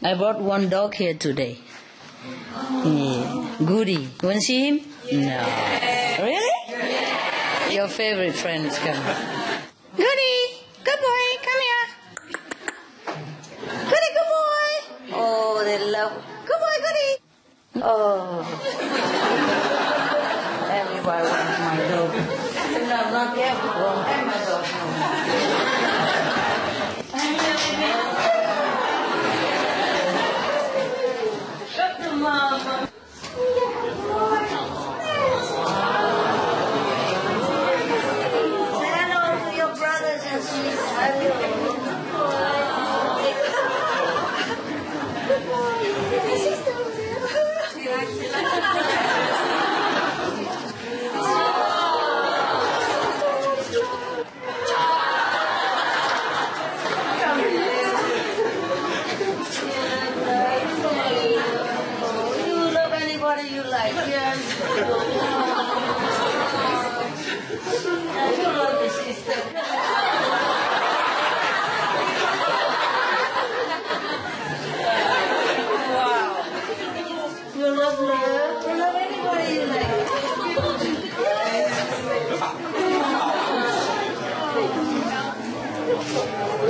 I brought one dog here today. Yeah. Goody. You want to see him? No. Really? Your favorite friend is coming. Goody. Good boy. Come here. Goody, good boy. Oh, they love. Good boy, Goody. Oh. Everybody wants my dog. No, not everyone. And my dog. Shut the mama. Say hello to your brothers and sisters.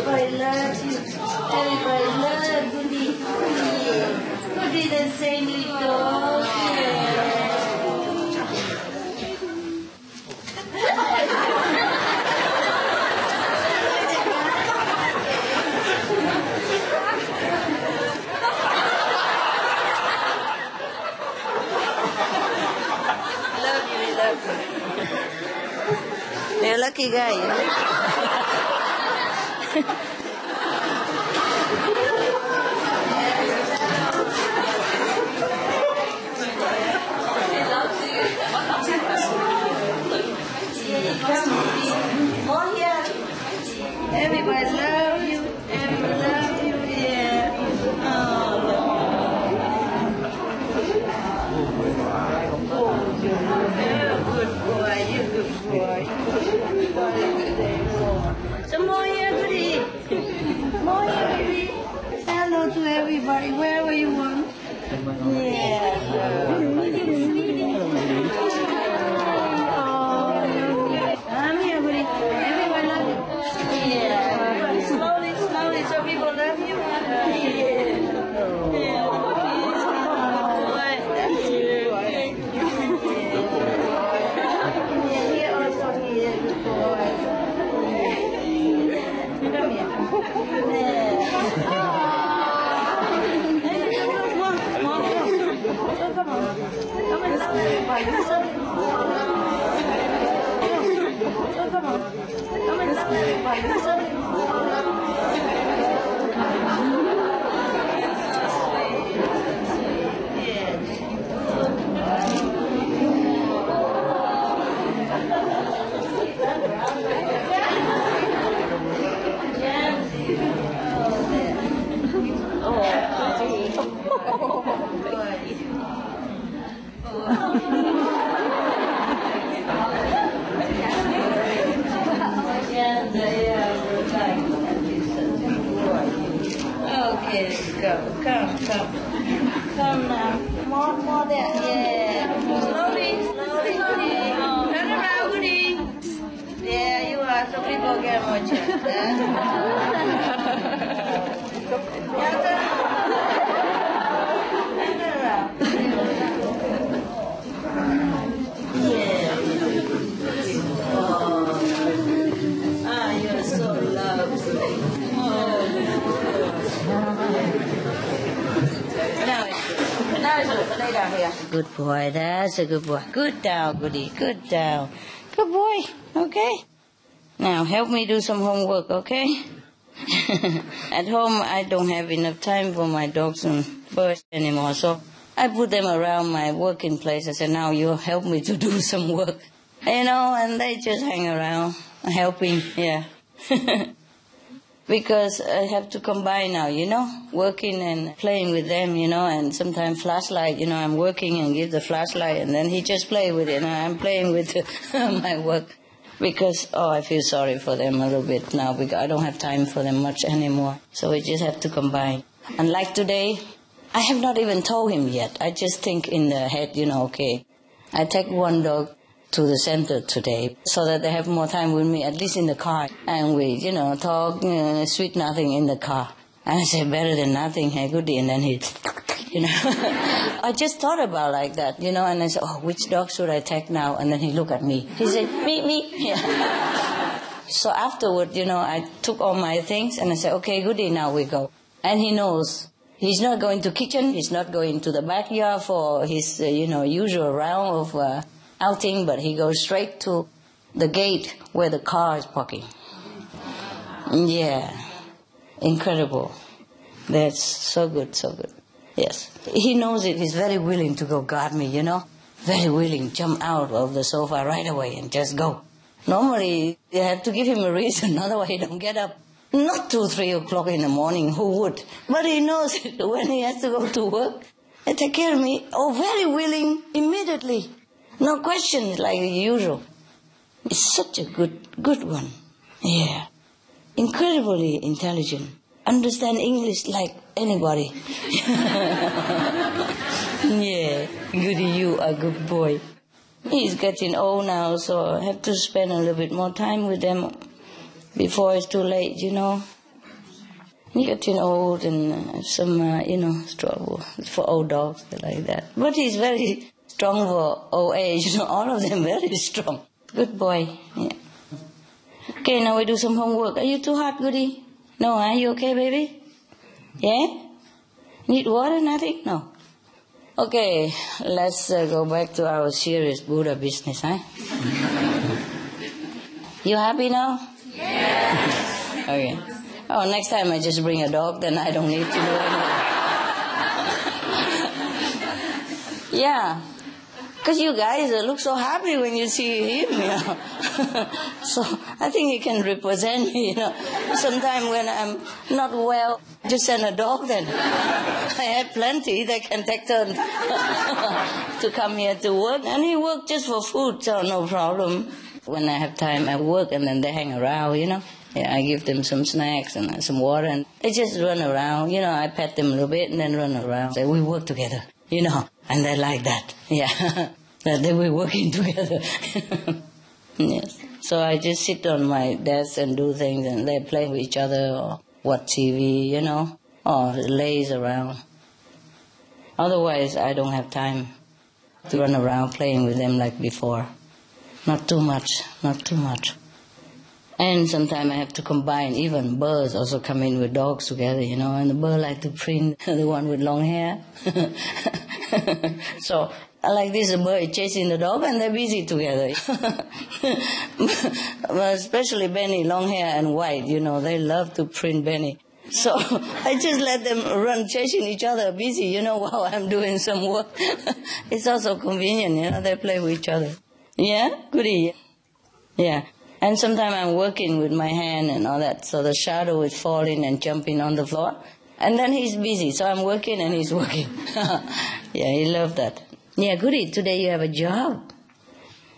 Everybody loves you. Everybody loves Goody. Goody the same little. Love you. You're a lucky guy. More here. Everybody love you. Everybody love you. Yeah. Good boy. You good boy. Some more here, Goody. More here, Goody. Say hello to everybody, wherever you want. Yeah. I'm here, Goody. Everyone love you. Yeah. Slowly, slowly, so people love you. Yeah. That's you. Yeah, here also here, good boy. Come here. Yeah. Come on. Come on. Come and love everybody. Come on. Come and love everybody. Okay, come now. More there. Yeah. Slowly. Turn around, Goody. Yeah, you are. So people get more chance. Turn around. Yeah. Oh. You're so lovely. Now it's good. Lay down here. Good boy. That's a good boy. Good down, Goody. Good down. Good boy. Okay. Now help me do some homework, okay? At home, I don't have enough time for my dogs and birds anymore, so I put them around my working place. I said, now you help me to do some work. And they just hang around, helping, yeah. Because I have to combine now, working and playing with them, and sometimes flashlight, I'm working and give the flashlight, and then he just play with it, and I'm playing with my work. Because, I feel sorry for them a little bit now because I don't have time for them much anymore. So we just have to combine. And like today, I have not even told him yet. I just think in the head, okay, I take one dog to the center today so that they have more time with me, at least in the car. And we, talk sweet nothing in the car. And I say, better than nothing, hey, goodie. And then he, I just thought about like that, and I said, which dog should I take now? And then he looked at me. He said, me. Yeah. So afterward, I took all my things and I said, okay, goodie, now we go. And he knows. He's not going to kitchen. He's not going to the backyard for his, usual round of outing, but he goes straight to the gate where the car is parking. Yeah. Incredible. That's so good, so good. Yes. He knows it. He's very willing to go guard me, Very willing. Jump out of the sofa right away and just go. Normally, you have to give him a reason. Otherwise, he don't get up. Not 2, 3 o'clock in the morning. Who would? But he knows it. When he has to go to work and take care of me, very willing immediately. No questions like usual. It's such a good one. Yeah. Incredibly intelligent. Understand English like anybody. Yeah, goody, you are a good boy. He's getting old now, so I have to spend a little bit more time with them before it's too late, He's getting old and some, struggle for old dogs like that. But he's very strong for old age, all of them very strong. Good boy, yeah. Okay, now we do some homework. Are you too hot, goody? No, are you okay, baby? Yeah? Need water, nothing? No. Okay, let's go back to our serious Buddha business, huh? You happy now? Yes. Okay. Next time I just bring a dog, then I don't need to do anything. Yeah. Because you guys look so happy when you see him, So I think he can represent me, Sometimes when I'm not well, just send a dog then. I have plenty that can take turns to come here to work. And he works just for food, so no problem. When I have time, I work and then they hang around, Yeah, I give them some snacks and some water and they just run around. I pet them a little bit and then run around. So we work together, And they like that, yeah. That they were working together. Yes. So I just sit on my desk and do things and they play with each other or watch TV, or laze around. Otherwise, I don't have time to run around playing with them like before. Not too much. And sometimes I have to combine, even birds also come in with dogs together, and the bird like to print the one with long hair. So, like this, a bird chasing the dog and they're busy together. Especially Benny, long hair and white, they love to print Benny. So I just let them run chasing each other, busy, while I'm doing some work. It's also convenient, they play with each other. Yeah? Goody. Yeah. And sometimes I'm working with my hand and all that, so the shadow is falling and jumping on the floor. And then he's busy, so I'm working and he's working. Yeah, he loves that. Yeah, goody, today you have a job.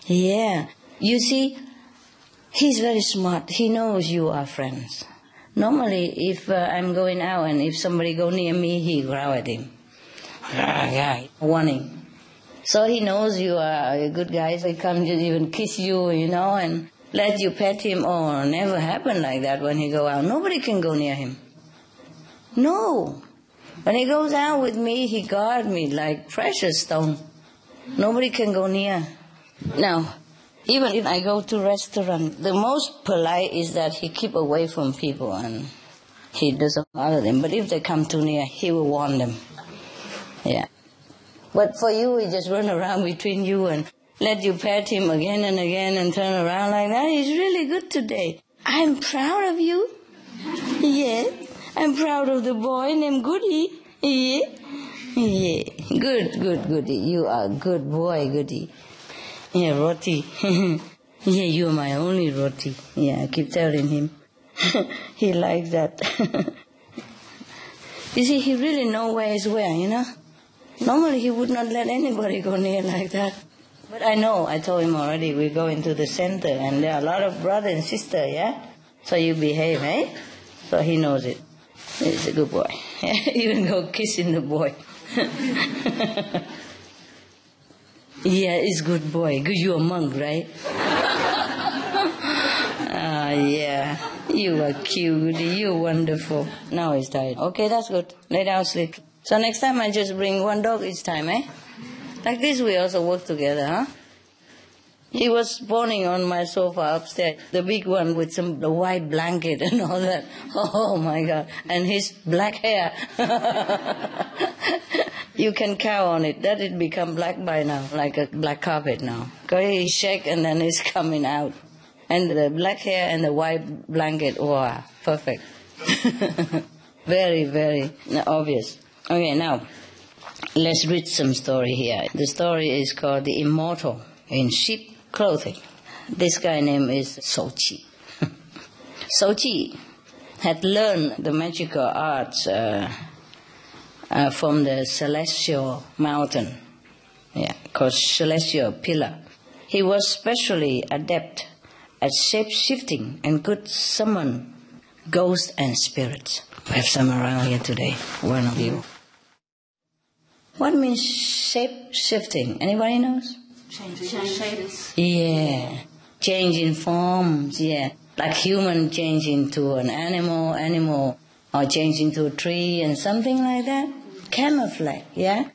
Yeah. You see, he's very smart. He knows you are friends. Normally, if I'm going out and if somebody go near me, he growl at him. Warning. So he knows you are a good guy, so he comes to even kiss you, and let you pet him. Oh, never happened like that when he go out. Nobody can go near him. No. When he goes out with me, he guards me like precious stone. Nobody can go near. Now, even if I go to restaurant, the most polite is that he keep away from people and he doesn't bother them. But if they come too near, he will warn them. Yeah. But for you, he just run around between you and let you pet him again and again and turn around like that. He's really good today. I'm proud of you. Yeah. I'm proud of the boy named Goody. Yeah. Yeah. Good, Goody. You are a good boy, Goody. Yeah, Roti. Yeah, you're my only Roti. Yeah, I keep telling him. He likes that. You see, he really knows where is where, Normally he would not let anybody go near like that. But I know, I told him already, we go into the center and there are a lot of brother and sister, yeah? So you behave, eh? So he knows it. He's a good boy. Even go kissing the boy. Yeah, he's good boy. You're a monk, right? Yeah. You are cute. You're wonderful. Now he's tired. Okay, that's good. Lay down, sleep. So next time I just bring one dog each time, eh? Like this we also work together, huh? He was spawning on my sofa upstairs, the big one with the white blanket and all that. Oh my God. And his black hair. You can count on it. That it become black by now, like a black carpet now. Because he shake and then it's coming out. And the black hair and the white blanket, wow, perfect. Very, very obvious. Okay, now, let's read some story here. The story is called The Immortal in Sheep Clothing. This guy name is Shouqi. Shouqi had learned the magical arts from the celestial mountain, called celestial pillar. He was specially adept at shape-shifting and could summon ghosts and spirits. We have some around here today, one of you. What means shape-shifting? Anybody knows? Changing shapes. Yeah, changing forms, yeah. Like human change into an animal, or change into a tree and something like that. Camouflage, yeah?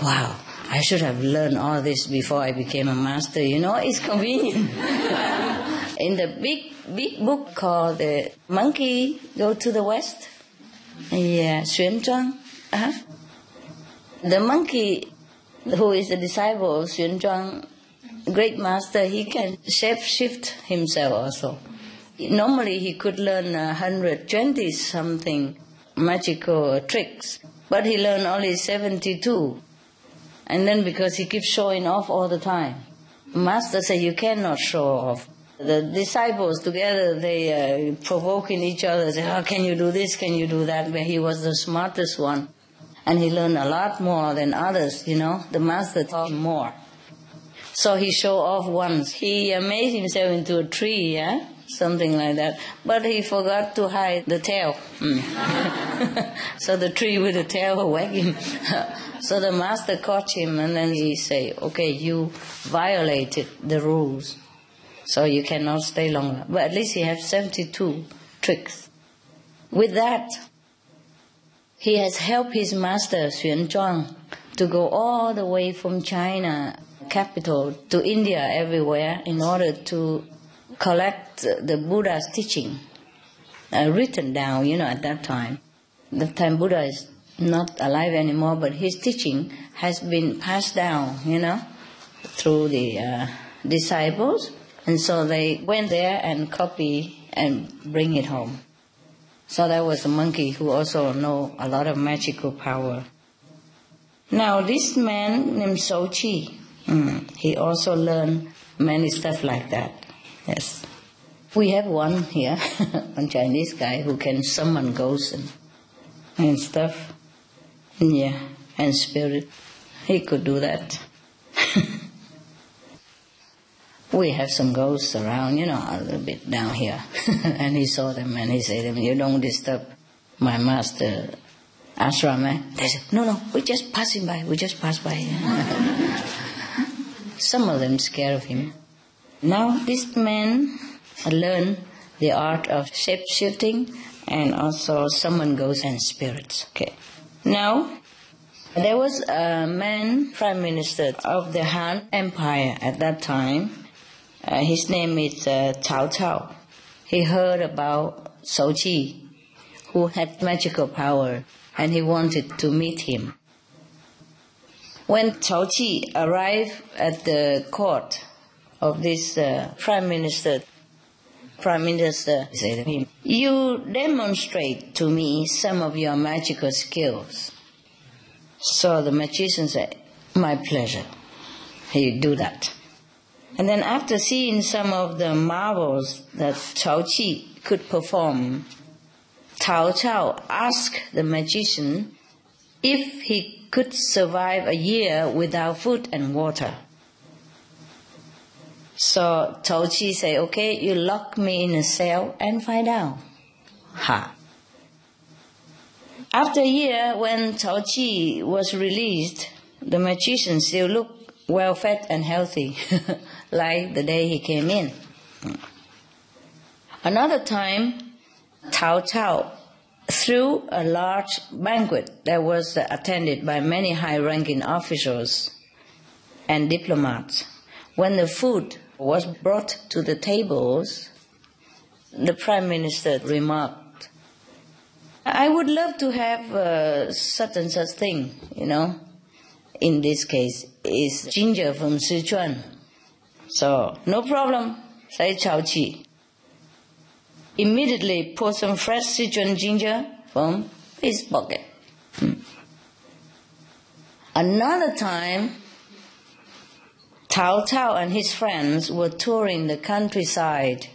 Wow, I should have learned all this before I became a master. You know, it's convenient. In the big book called The Monkey Go to the West, Xuan Zhuang, the monkey who is the disciple of Xuan Zhuang, great master, he can shape-shift himself also. Normally he could learn 120-something magical tricks, but he learned only 72. And then because he keeps showing off all the time, master said you cannot show off. The disciples together, they provoking each other, say, oh, can you do this, can you do that? But he was the smartest one. And he learned a lot more than others, you know. The master taught him more. So he showed off once. He made himself into a tree, something like that. But he forgot to hide the tail. So the tree with the tail whacked him. So the master caught him and then he said, okay, you violated the rules. So you cannot stay longer. But at least he has 72 tricks. With that, he has helped his master, Xuan Zhuang, to go all the way from China, capital, to India, everywhere, in order to collect the Buddha's teaching, written down, at that time. That time Buddha is not alive anymore, but his teaching has been passed down, through the disciples. And so they went there and copy and bring it home. So there was a monkey who also know a lot of magical power. Now this man named Shouqi, he also learned many stuff like that. Yes. We have one here, one Chinese guy who can summon ghosts and stuff. Yeah, and spirit. He could do that. We have some ghosts around, a little bit down here. And he saw them and he said to them, you don't disturb my master ashram, eh? They said, no, we're just passing by, we just passed by. Some of them scared of him. Now this man learned the art of shape-shifting and also summon ghosts and spirits. Okay. Now, there was a man, Prime Minister of the Han Empire at that time. His name is Cao Cao. He heard about Shouqi, who had magical power, and he wanted to meet him. When Shouqi arrived at the court of this Prime Minister said to him, you demonstrate to me some of your magical skills. So the magician said, my pleasure. He do that. And then after seeing some of the marvels that Shouqi could perform, Cao Cao asked the magician if he could survive a year without food and water. So Cao Qi say, okay, you lock me in a cell and find out. Ha. After a year, when Cao Qi was released, the magician still looked well-fed and healthy, like the day he came in. Another time, Cao Cao threw a large banquet that was attended by many high-ranking officials and diplomats. When the food was brought to the tables, the Prime Minister remarked, I would love to have such and such thing, In this case, is ginger from Sichuan. So, no problem, say Cao Qi. Immediately pour some fresh Sichuan ginger from his pocket. Another time, Cao Cao and his friends were touring the countryside.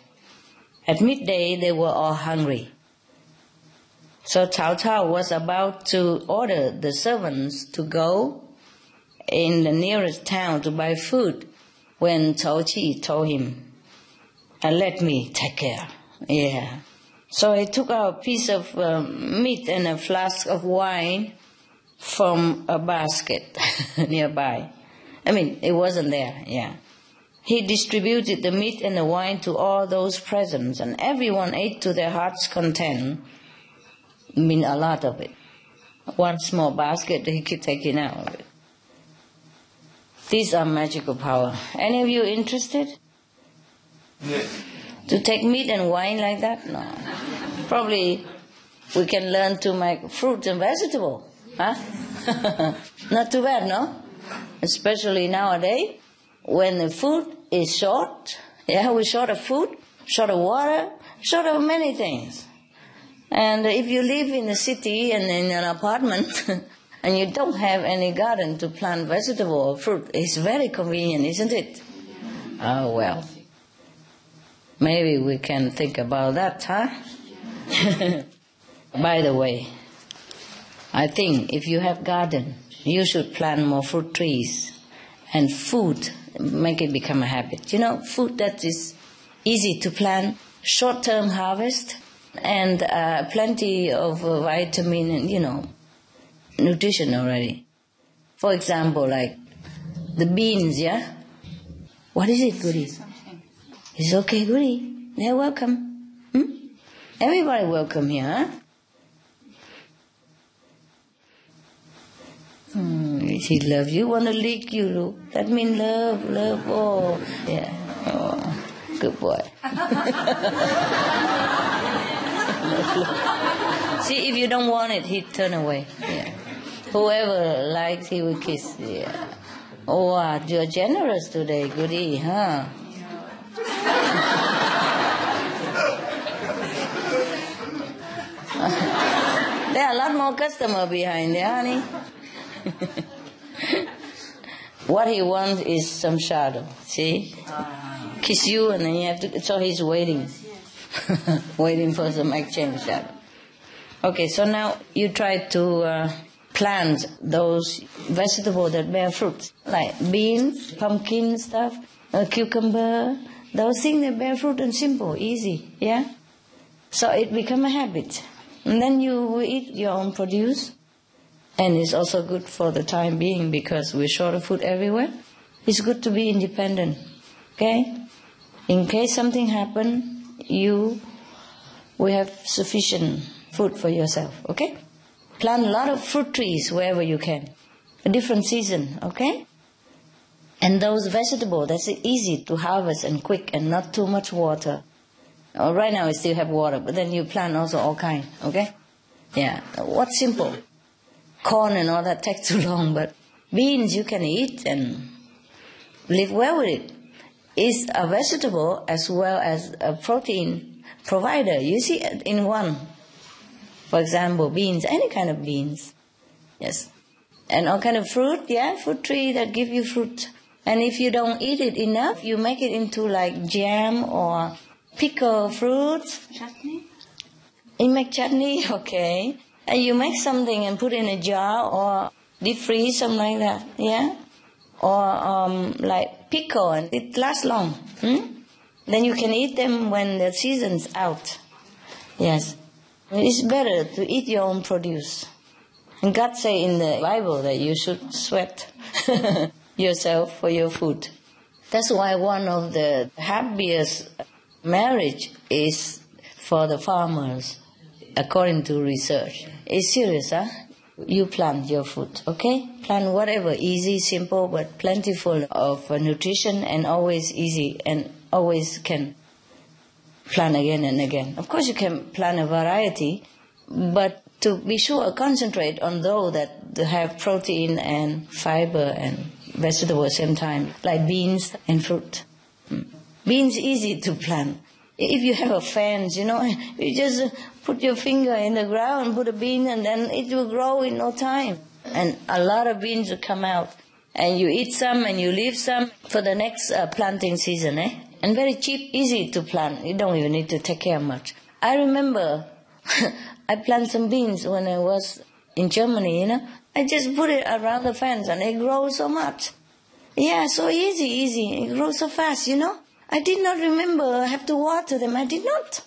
At midday, they were all hungry. So Cao Cao was about to order the servants to go in the nearest town to buy food when Cao Qi told him, let me take care. Yeah. So he took out a piece of meat and a flask of wine from a basket nearby. It wasn't there, yeah. He distributed the meat and the wine to all those present, and everyone ate to their heart's content. A lot of it. One small basket, he kept taking out of it. These are magical power. Any of you interested? Yes. To take meat and wine like that? No. Probably we can learn to make fruit and vegetable. Huh? Not too bad, no? Especially nowadays, when the food is short. Yeah, we're short of food, short of water, short of many things. And if you live in a city and in an apartment and you don't have any garden to plant vegetable or fruit, it's very convenient, isn't it? Oh, well. Maybe we can think about that, huh? By the way, I think if you have garden, you should plant more fruit trees and food, make it become a habit. Food that is easy to plant, short-term harvest, and plenty of vitamin and, nutrition already. For example, like the beans, yeah? What is it, Goody? It's okay, Goody. They're welcome. Everybody welcome here, huh? He loves you, want to lick you, look. That means love, oh. Yeah, oh, good boy. See, if you don't want it, he'd turn away. Yeah. Whoever likes, he will kiss. Yeah. Oh, wow, you're generous today, Goody, huh? There are a lot more customers behind there, honey. What he wants is some shadow, see? Kiss you and then you have to, so he's waiting. Waiting for some exchange shadow. Okay, so now you try to plant those vegetables that bear fruit, like beans, pumpkin stuff, cucumber, those things that bear fruit and simple, easy, yeah? So it become a habit. And then you will eat your own produce. And it's also good for the time being because we're short of food everywhere. It's good to be independent, okay? In case something happen, you will have sufficient food for yourself, okay? Plant a lot of fruit trees wherever you can. A different season, okay? And those vegetables, that's easy to harvest and quick and not too much water. Right now we still have water, but then you plant also all kind, okay? Yeah, what's simple? Corn and all that takes too long, but beans you can eat and live well with it. It's a vegetable as well as a protein provider. You see it in one. For example, beans, any kind of beans. Yes. And all kind of fruit, yeah, fruit tree that give you fruit. And if you don't eat it enough, you make it into like jam or pickle fruits. Chutney? You make chutney, okay. And you make something and put in a jar or deep freeze, something like that, yeah? or like pickle, and it lasts long. Then you can eat them when the season's out. Yes. It's better to eat your own produce. And God say in the Bible that you should sweat yourself for your food. That's why one of the happiest marriage is for the farmers, according to research. It's serious, huh? You plant your food, okay? Plant whatever, easy, simple, but plentiful of nutrition, and always easy, and always can plant again and again. Of course you can plant a variety, but to be sure, concentrate on those that have protein and fiber and vegetable at the same time, like beans and fruit. Beans easy to plant. If you have a fence, you just put your finger in the ground, put a bean, and then it will grow in no time. And a lot of beans will come out. And you eat some and you leave some for the next planting season, And very cheap, easy to plant. You don't even need to take care much. I remember I planted some beans when I was in Germany, I just put it around the fence and it grows so much. Yeah, so easy. It grows so fast, I did not remember I have to water them. I did not.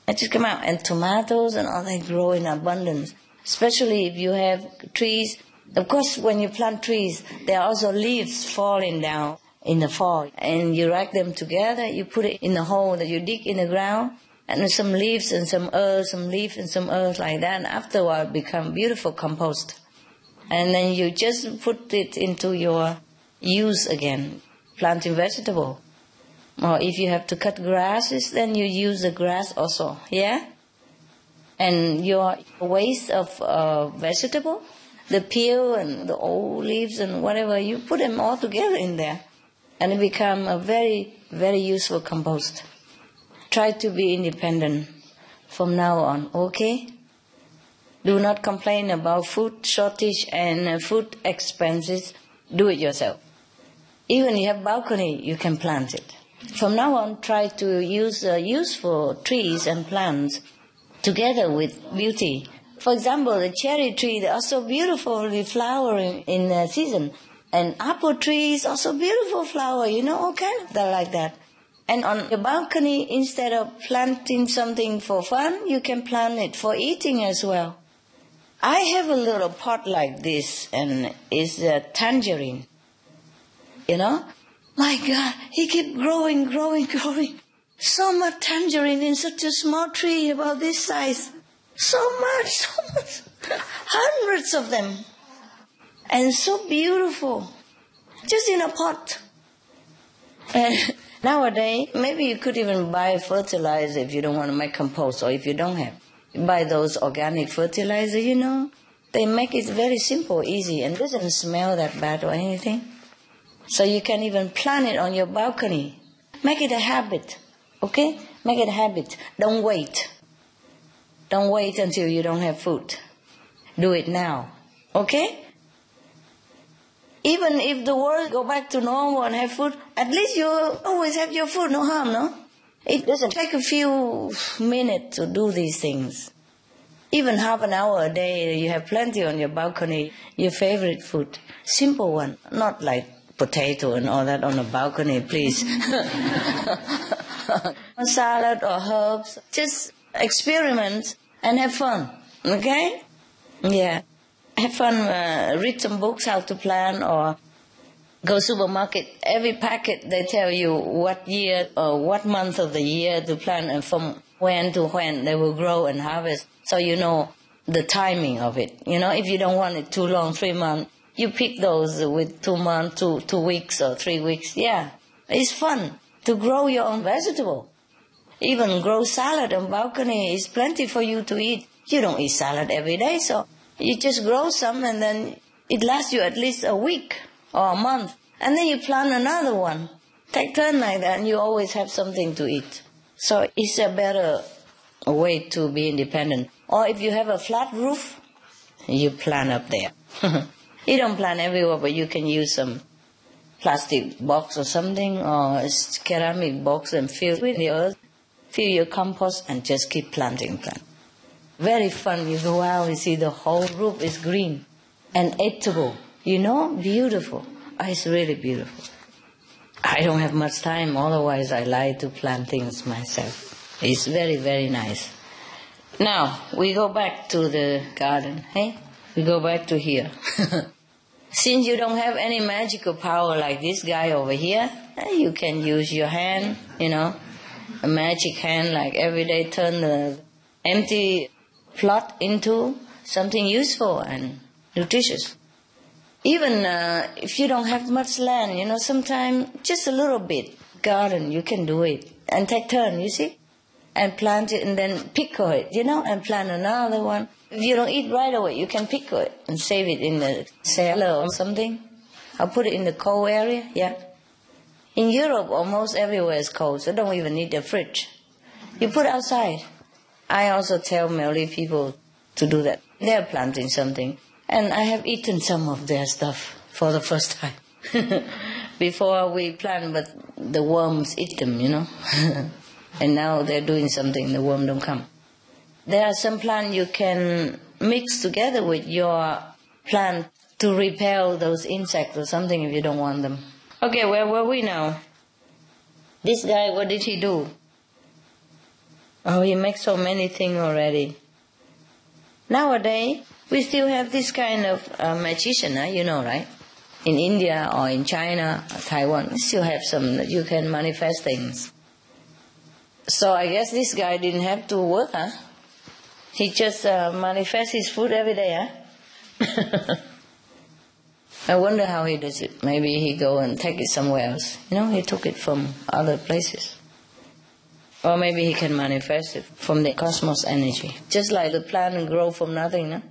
I just come out. And tomatoes and all that grow in abundance. Especially if you have trees. Of course, when you plant trees, there are also leaves falling down in the fall. And you rack them together. You put it in the hole that you dig in the ground. And there's some leaves and some earth, some leaf and some earth like that. And afterward, become beautiful compost. And then you just put it into your use again. Planting vegetable. Or if you have to cut grasses, then you use the grass also. Yeah? And your waste of vegetable, the peel and the old leaves and whatever, you put them all together in there. And it become a very, very useful compost. Try to be independent from now on, okay? Do not complain about food shortage and food expenses. Do it yourself. Even if you have balcony, you can plant it. From now on, try to use useful trees and plants together with beauty. For example, the cherry tree, they are so beautifully flowering in the season. And apple trees also beautiful flower, all kind of that like that. And on your balcony, instead of planting something for fun, you can plant it for eating as well. I have a little pot like this, and it's a tangerine. My God, he keeps growing. So much tangerine in such a small tree about this size. So much. Hundreds of them. And so beautiful. Just in a pot. And nowadays, maybe you could even buy fertilizer if you don't want to make compost, or if you don't have. Buy those organic fertilizer, They make it very simple, easy, and doesn't smell that bad or anything. So you can even plant it on your balcony. Make it a habit, okay? Make it a habit. Don't wait. Don't wait until you don't have food. Do it now, okay? Even if the world go back to normal and have food, at least you always have your food, no harm, no? It doesn't take a few minutes to do these things. Even half an hour a day, you have plenty on your balcony, your favorite food. Simple one, not like potato and all that on the balcony, please. Salad or herbs. Just experiment and have fun, okay? Yeah. Have fun, read some books how to plant, or go supermarket. Every packet they tell you what year or what month of the year to plant, and from when to when they will grow and harvest. So you know the timing of it. If you don't want it too long, 3 months, you pick those with 2 months, 2 weeks or 3 weeks. Yeah, it's fun to grow your own vegetable. Even grow salad on balcony is plenty for you to eat. You don't eat salad every day, so you just grow some, and then it lasts you at least a week or a month. And then you plant another one. Take turn like that, and you always have something to eat. So it's a better way to be independent. Or if you have a flat roof, you plant up there. You don't plant everywhere, but you can use some plastic box or something, or a ceramic box, and fill with the earth. Fill your compost and just keep planting. Very fun. You go out, you see the whole roof is green and edible. Beautiful. It's really beautiful. I don't have much time, otherwise I like to plant things myself. It's very, very nice. Now, we go back to the garden, hey? We go back to here. Since you don't have any magical power like this guy over here, you can use your hand, a magic hand, like every day turn the empty plot into something useful and nutritious. Even if you don't have much land, sometimes just a little bit garden, you can do it. And take turn, you see? And plant it and then pickle it, and plant another one. If you don't eat right away, you can pickle it and save it in the cellar or something. I'll put it in the cold area, yeah. In Europe, almost everywhere is cold, so don't even need a fridge. You put it outside. I also tell Malay people to do that. They're planting something. And I have eaten some of their stuff for the first time. Before we plant, but the worms eat them, And now they're doing something, the worm don't come. There are some plants you can mix together with your plant to repel those insects or something if you don't want them. Okay, where were we now? This guy, what did he do? Oh, he makes so many things already. Nowadays, we still have this kind of magician, right? In India or in China or Taiwan, we still have some that you can manifest things. So I guess this guy didn't have to work, huh? He just manifests his food every day, huh? I wonder how he does it. Maybe he go and take it somewhere else. He took it from other places. Or maybe he can manifest it from the cosmos energy. Just like the plant grow from nothing, no?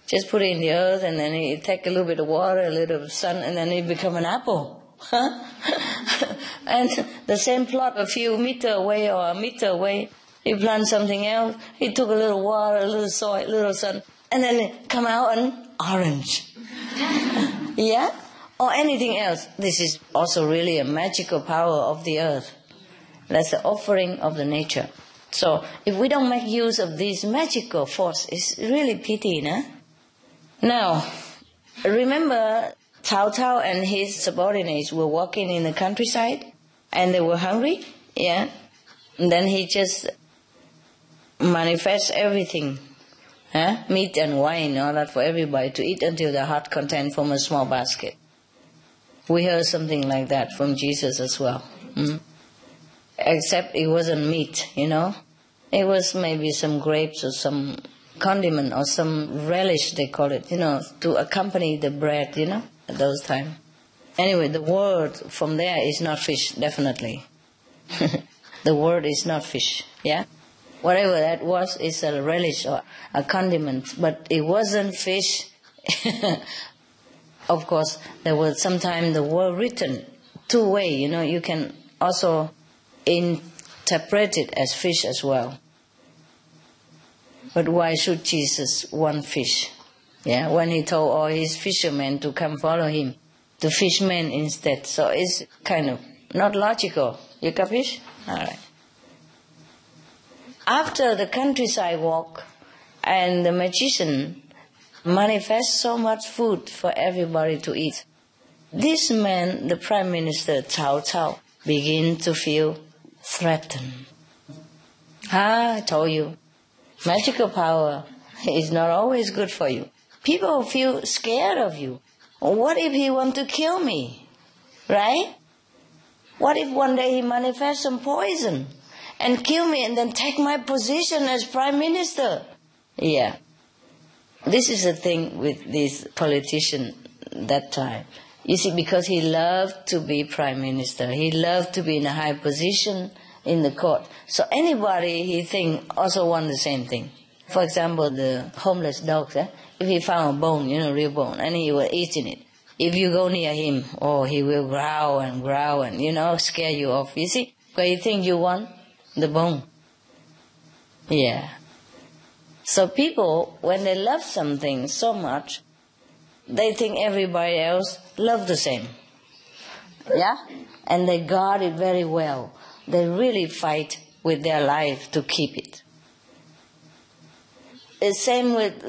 Just put it in the earth and then it take a little bit of water, a little bit of sun, and then it become an apple. Huh? And the same plot a few meters away or a meter away, he plant something else, he took a little water, a little soil, a little sun, and then it come out an orange. Yeah? Or anything else. This is also really a magical power of the earth. That's the offering of the nature. So if we don't make use of this magical force, it's really pity, no? Now, remember Cao Cao and his subordinates were walking in the countryside and they were hungry? Yeah? And then he just manifests everything. Meat and wine, all that for everybody to eat until the heart content from a small basket. We heard something like that from Jesus as well. Except it wasn't meat, It was maybe some grapes or some condiment or some relish, they call it, to accompany the bread, at those times. Anyway, the word from there is not fish, definitely. The word is not fish, yeah? Whatever that was is a relish or a condiment, but it wasn't fish. Of course, there was sometimes the word written two ways, you can also interpret it as fish as well. But why should Jesus want fish? Yeah, when he told all his fishermen to come follow him, to fish men instead. So it's kind of not logical. You capish? All right. After the countryside walk and the magician manifests so much food for everybody to eat, this man, the Prime Minister Cao Cao, began to feel threatened. I told you, magical power is not always good for you. People feel scared of you. What if he want to kill me? Right? What if one day he manifests some poison and kill me and then take my position as Prime Minister? Yeah. This is the thing with this politician that time. You see, because he loved to be Prime Minister. He loved to be in a high position in the court. So anybody he think also want the same thing. For example, the homeless dogs, if he found a bone, real bone, and he was eating it. If you go near him, he will growl and, scare you off. You see, what you think you want? The bone. Yeah. So people, when they love something so much, they think everybody else love the same. Yeah? And they guard it very well. They really fight with their life to keep it. It's same with,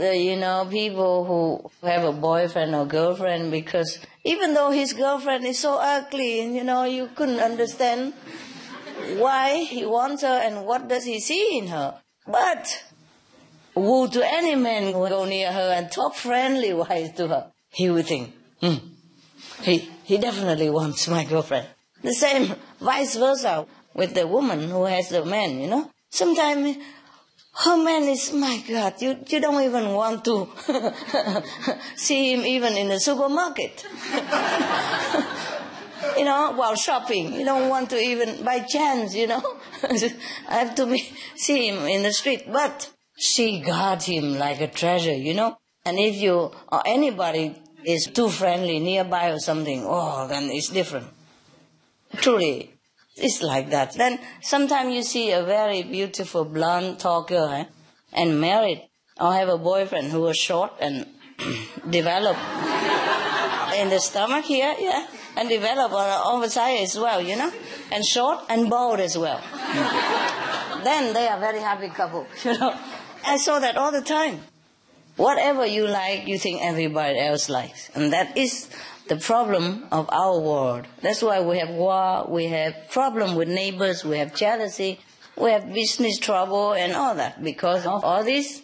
people who have a boyfriend or girlfriend, because even though his girlfriend is so ugly and, you couldn't understand why he wants her and what does he see in her. But woo to any man who go near her and talk friendly wise to her, he would think, he definitely wants my girlfriend. The same vice versa with the woman who has the man, Sometimes her man is, my God, you don't even want to see him even in the supermarket. While shopping. You don't want to even, by chance, I have to see him in the street. But she guards him like a treasure, And if you or anybody is too friendly nearby or something, then it's different. Truly, it's like that. Then sometimes you see a very beautiful blonde tall girl and married, or have a boyfriend who was short and developed in the stomach here, and develop on the side as well, and short and bald as well. Then they are very happy couple, I saw that all the time. Whatever you like, you think everybody else likes. And that is the problem of our world. That's why we have war, we have problem with neighbors, we have jealousy, we have business trouble and all that, because of all this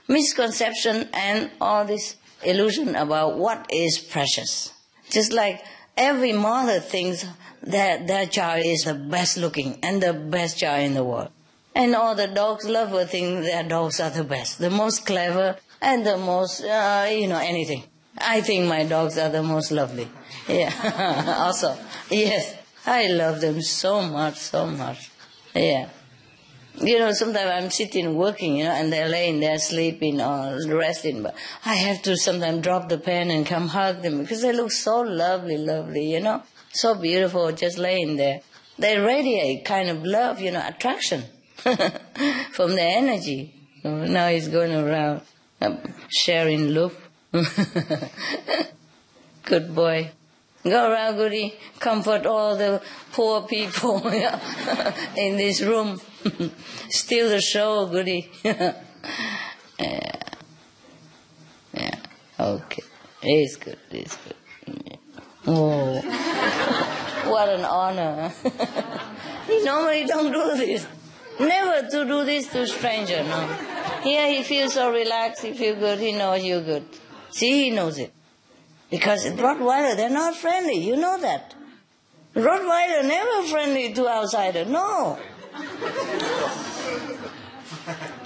misconception and all this illusion about what is precious. Just like every mother thinks that their child is the best looking and the best child in the world. And all the dogs lovers think their dogs are the best, the most clever and the most, anything. I think my dogs are the most lovely. Yeah, also. Yes, I love them so much, so much. Yeah. Sometimes I'm sitting working, and they're laying there sleeping or resting, but I have to sometimes drop the pen and come hug them because they look so lovely, so beautiful just laying there. They radiate kind of love, attraction from their energy. Now he's going around sharing love. Good boy. Go around, goody. Comfort all the poor people in this room. Steal the show, goody. Yeah. Okay. It's good. It's good. Yeah. Oh, what an honor. He normally don't do this. Never to do this to stranger, no. Here he feels so relaxed, he feels good, he knows you're good. See, he knows it. Because Rottweiler, they're not friendly, you know that. Rottweiler never friendly to outsider, no.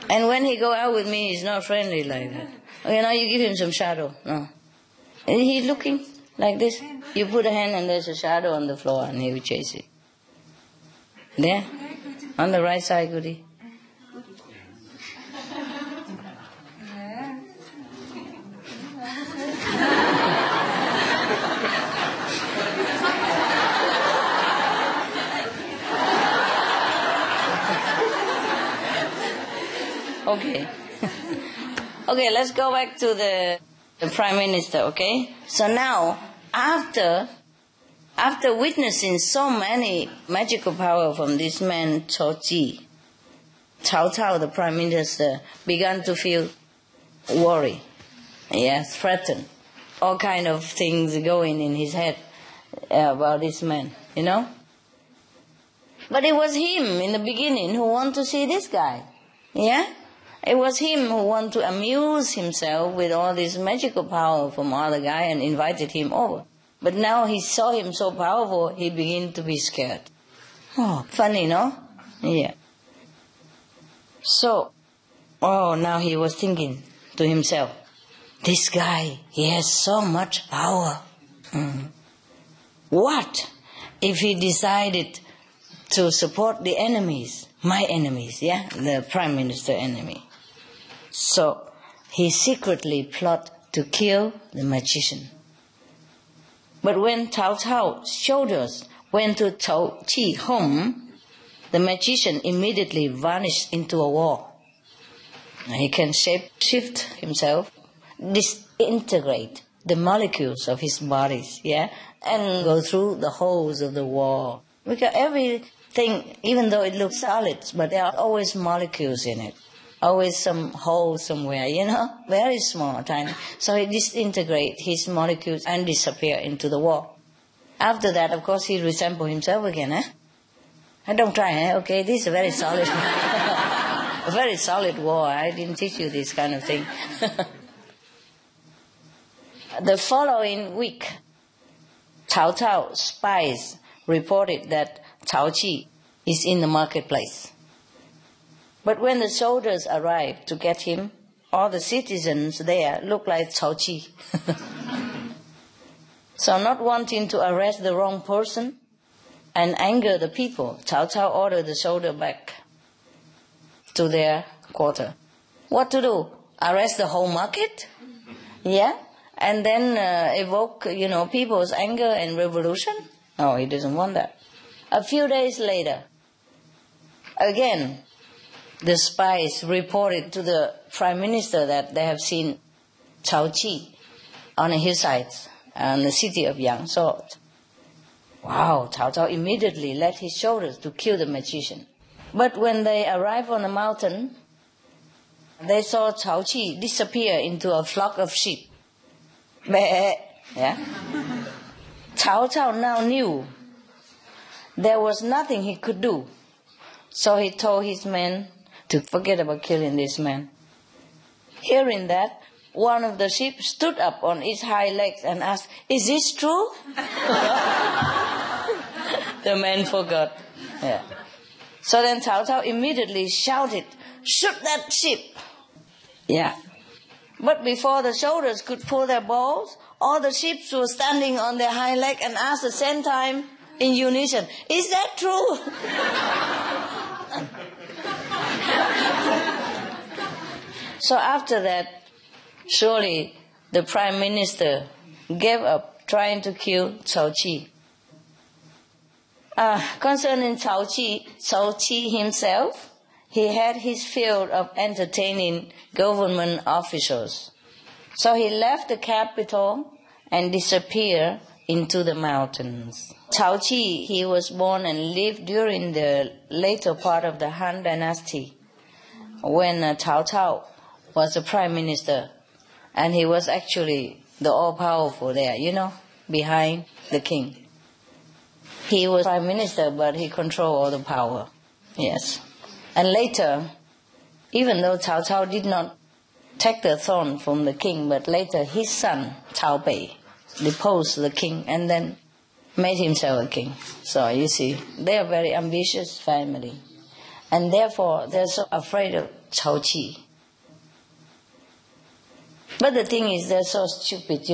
And when he go out with me, he's not friendly like that. Okay, you give him some shadow, no. And he's looking like this. You put a hand and there's a shadow on the floor and he will chase it. There, on the right side, goody. Okay. Okay, let's go back to the Prime Minister, okay? So now, after witnessing so many magical power from this man, Cao Cao, the Prime Minister, began to feel worry, threatened. All kind of things going in his head about this man, But it was him in the beginning who wanted to see this guy, It was him who wanted to amuse himself with all this magical power from other guy and invited him over. But now he saw him so powerful, he began to be scared. Oh, funny, no? Yeah. So, now he was thinking to himself, this guy, he has so much power. What if he decided to support the enemies, my enemies, the Prime Minister enemy? So he secretly plotted to kill the magician. But when Cao Cao's soldiers went to Cao Chi's home, the magician immediately vanished into a wall. He can shift himself, disintegrate the molecules of his bodies, and go through the holes of the wall. Because everything, even though it looks solid, but there are always molecules in it. always some hole somewhere, very small, tiny. So he disintegrates his molecules and disappear into the wall. After that, of course, he resembles himself again. I don't try, okay? This is a very solid, a very solid wall. I didn't teach you this kind of thing. The following week, Cao Cao's spies reported that Cao Qi is in the marketplace. But when the soldiers arrived to get him, all the citizens there looked like Cao Qi. So not wanting to arrest the wrong person and anger the people, Cao Cao ordered the soldier back to their quarter. What to do? Arrest the whole market? Yeah? And then evoke, people's anger and revolution? No, he doesn't want that. A few days later, again, the spies reported to the prime minister that they have seen Cao Qi on a hillside in the city of Yangzhou. Wow, Cao Cao immediately led his soldiers to kill the magician. But when they arrived on the mountain, they saw Cao Qi disappear into a flock of sheep. Yeah? Cao Cao now knew there was nothing he could do. So he told his men to forget about killing this man. Hearing that, one of the sheep stood up on its hind legs and asked, "Is this true?" The man forgot. Yeah. So then Cao Cao immediately shouted, "Shoot that sheep!" Yeah. But before the soldiers could pull their bows, all the sheep were standing on their hind leg and asked at the same time in unison, "Is that true?" So after that, surely the prime minister gave up trying to kill Cao Qi. Concerning Cao Qi himself, he had his field of entertaining government officials. So he left the capital and disappeared into the mountains. Cao Qi, he was born and lived during the later part of the Han Dynasty, when Cao Cao was the prime minister, and he was actually the all-powerful there, behind the king. He was prime minister, but he controlled all the power. Yes. And later, even though Cao Cao did not take the throne from the king, but later his son, Cao Bei, deposed the king and then made himself a king. So you see, they are a very ambitious family. And therefore, they're so afraid of Cao Qi. But the thing is, they're so stupid,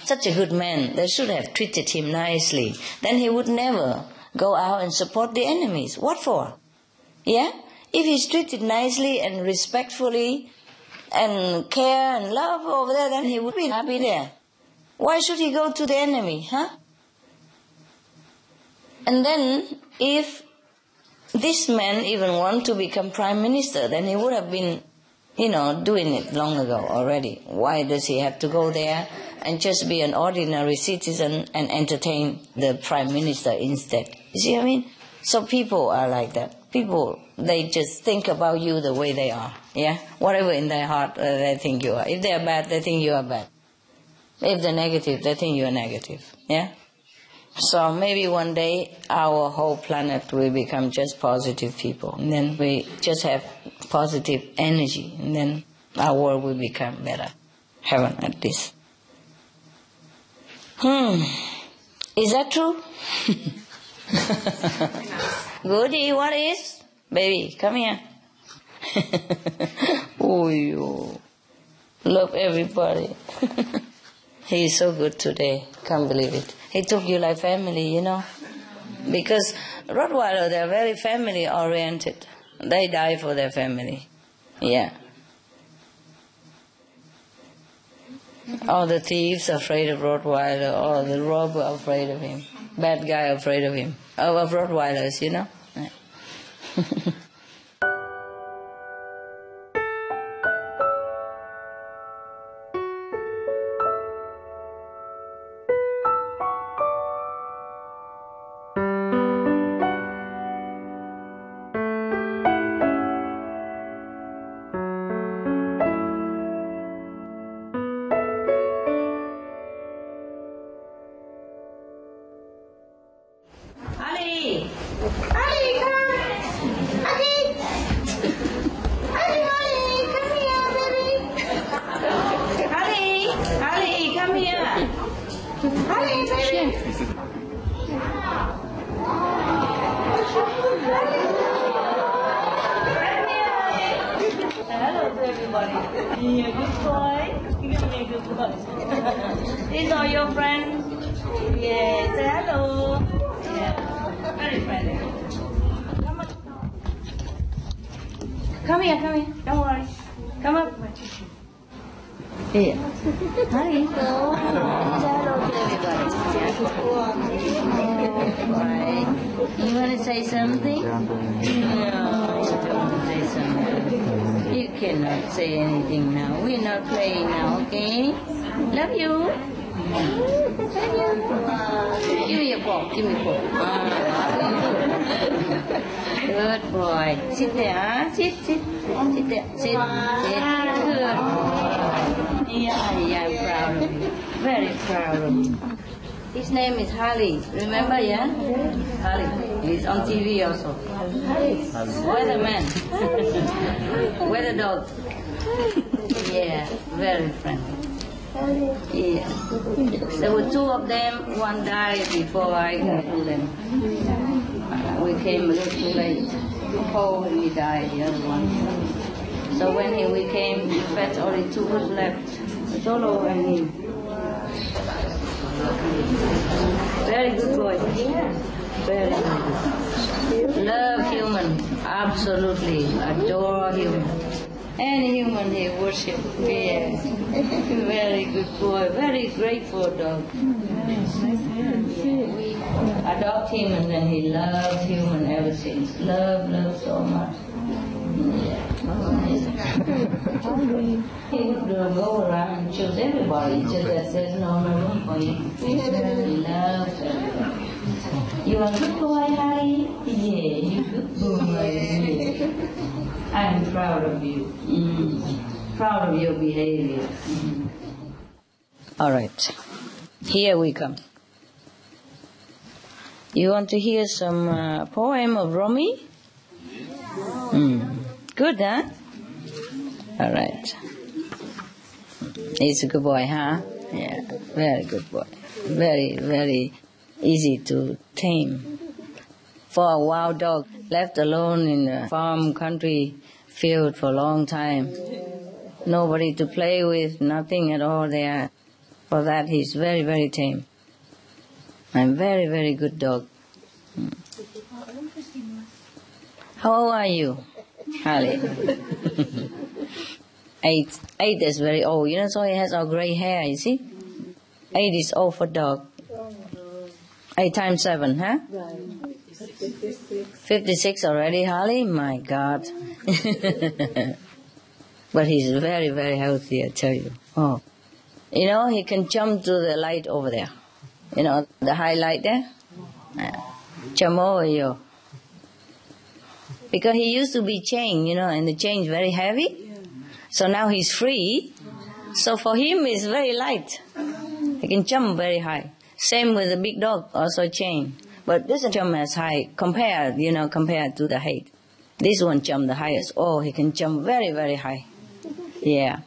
Such a good man, they should have treated him nicely. Then he would never go out and support the enemies. What for? Yeah? If he's treated nicely and respectfully and care and love over there, then he would be happy there. Why should he go to the enemy, huh? And then, if this man even want to become prime minister, then he would have been, doing it long ago already. Why does he have to go there and just be an ordinary citizen and entertain the prime minister instead? You see what I mean? So people are like that. People, they just think about you the way they are. Yeah? Whatever in their heart they think you are. If they are bad, they think you are bad. If they're negative, they think you are negative. Yeah? So maybe one day our whole planet will become just positive people. And then we just have positive energy. And then our world will become better. Heaven at least. Is that true? Goody, what is? Baby, come here. Oh, you love everybody. He is so good today. Can't believe it. He took you like family, Because Rottweiler, they're very family oriented. They die for their family. Yeah. All the thieves are afraid of Rottweiler. All the robber are afraid of him. Bad guy afraid of him. Of Rottweilers, Yeah. Honey, baby. Hello to everybody. Yeah, good boy. Give me a good boy. These are your friends. Yes, hello. Yeah, very friendly. Come on. Come here, come here. Don't worry. Come up. Here. Hi. Hello to everybody. Right. You want to say something? No, you don't want to say something. You cannot say anything now. We're not playing now, okay? Love you. Give me a paw. Give me a paw. Good boy. Sit there. Huh? Sit. Sit there. Sit. Good. Yeah, I'm proud of you. Very proud of you. His name is Harley. Remember, yeah? Harley. He's on TV also. Weatherman. Weather dog. Yeah, very friendly. Yeah. There were two of them. One died before I got to them. We came a little too late. Before he died, the other one. So when we came, we fed only two was left. Solo and him. Very good boy. Very good. Love human. Absolutely. Adore human. Any human he worship. Yeah. Very good boy. Very grateful dog. We adopt him and then he loves human ever since. Love so much. Yeah. He would go around and choose everybody. Just that there's no room for him. He loves everybody. You are a good boy, Harry? Yeah, you good boy. I'm proud of you. Proud of your behavior. All right. Here we come. You want to hear some poem of Rumi? Good, huh? All right. He's a good boy, huh? Yeah, very good boy. Very, very easy to tame. For a wild dog left alone in a farm country field for a long time. Nobody to play with, nothing at all there. For that, he's very, very tame. I'm very, very good dog. How old are you, Harley? 8. 8 is very old. You know, so he has all gray hair, you see? 8 is old for dog. 8 times 7, huh? 56 already, Harley? My God. But he's very, very healthy, I tell you. Oh. You know, he can jump to the light over there. You know, the high light there? Jump over you. Because he used to be chained, you know, and the chain is very heavy. So now he's free. So for him, it's very light. He can jump very high. Same with the big dog, also chained. But doesn't jump as high compared to the height. This one jumped the highest. Oh, he can jump very, very high. Yeah.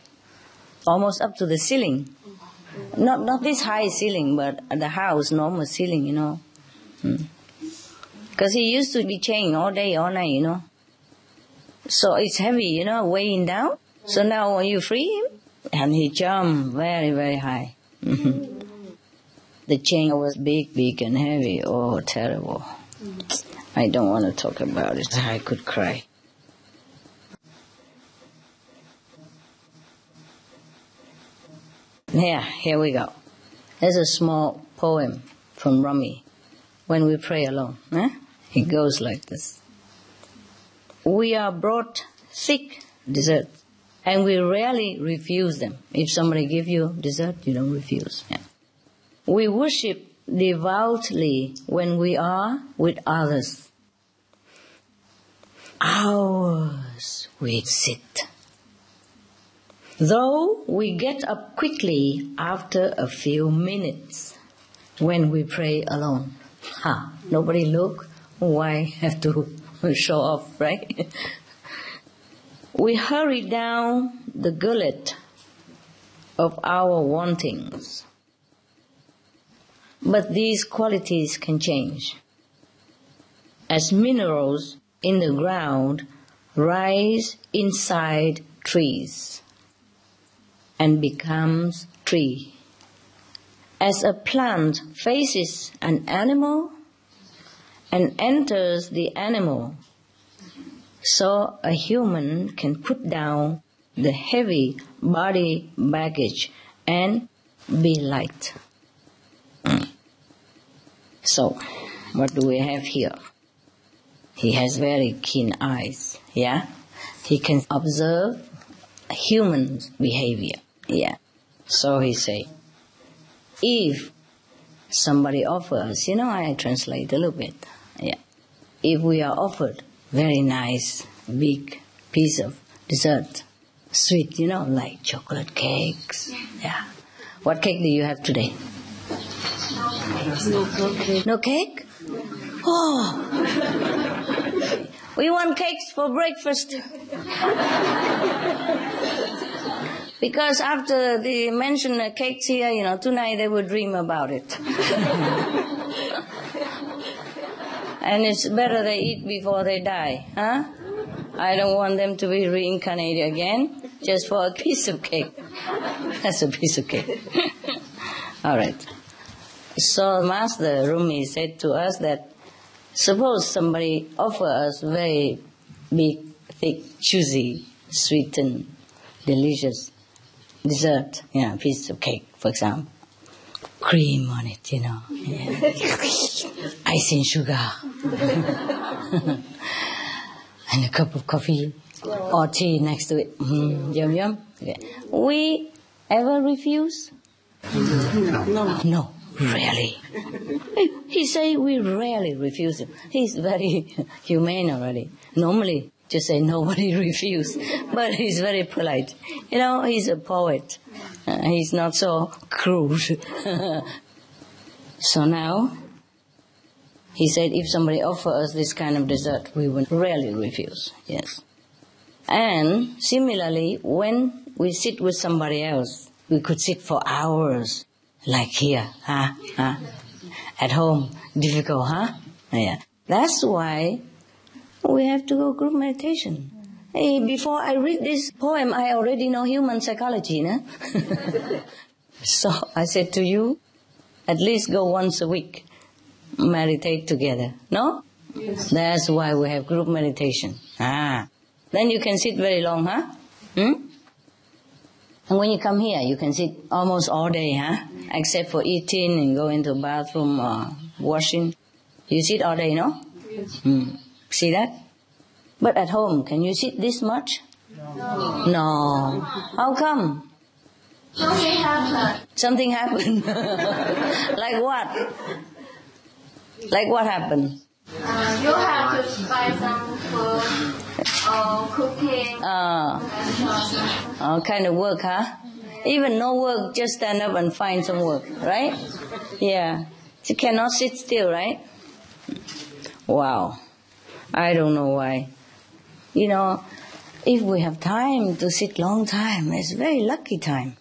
Almost up to the ceiling. Not this high ceiling, but the house, normal ceiling, you know. Because he used to be chained all day, all night, you know. So it's heavy, you know, weighing down. So now when you free him, and he jumped very, very high. The chain was big and heavy. Oh, terrible. I don't want to talk about it. I could cry. Yeah, here we go. There's a small poem from Rumi, When We Pray Alone. It goes like this. We are brought thick desserts, and we rarely refuse them. If somebody gives you dessert, you don't refuse. Yeah. We worship devoutly when we are with others. Hours we sit. Though we get up quickly after a few minutes when we pray alone. Nobody look, why have to show off, right? We hurry down the gullet of our wantings. But these qualities can change. As minerals in the ground rise inside trees and becomes tree. As a plant faces an animal and enters the animal, so a human can put down the heavy body baggage and be light. So, what do we have here? He has very keen eyes, yeah? He can observe human behavior, yeah? So he say, if somebody offers, I translate a little bit, yeah? If we are offered very nice, big piece of dessert, sweet, like chocolate cakes, yeah? What cake do you have today? No cake. No cake? Oh! We want cakes for breakfast. Because after they mention the cakes here, tonight they will dream about it. And it's better they eat before they die, huh? I don't want them to be reincarnated again just for a piece of cake. That's a piece of cake. All right. So Master Rumi said to us that suppose somebody offer us very big, thick, juicy, sweet and delicious dessert, piece of cake, for example. Cream on it, yeah. Icing sugar. And a cup of coffee or tea next to it. Yum, yum. Okay. We ever refuse? No, rarely. He say we rarely refuse him. He's very humane already. Normally, just say nobody refuse. But he's very polite. He's a poet. He's not so crude. So now, he said if somebody offers us this kind of dessert, we will rarely refuse. Yes. And similarly, when we sit with somebody else, we could sit for hours, like here, At home, difficult, Yeah. That's why we have to go group meditation. Hey, before I read this poem, I already know human psychology, no? So I said to you, at least go once a week, meditate together, no? Yes. That's why we have group meditation. Then you can sit very long, And when you come here, you can sit almost all day, Except for eating and go into the bathroom or washing. You sit all day, no? Yes. See that? But at home, can you sit this much? No. How come? Something happened. Something happened. Like what? Like what happened? You have to buy some food or cooking. All kind of work, Even no work, just stand up and find some work, right? Yeah. You cannot sit still, right? Wow. I don't know why. If we have time to sit long time, it's very lucky time.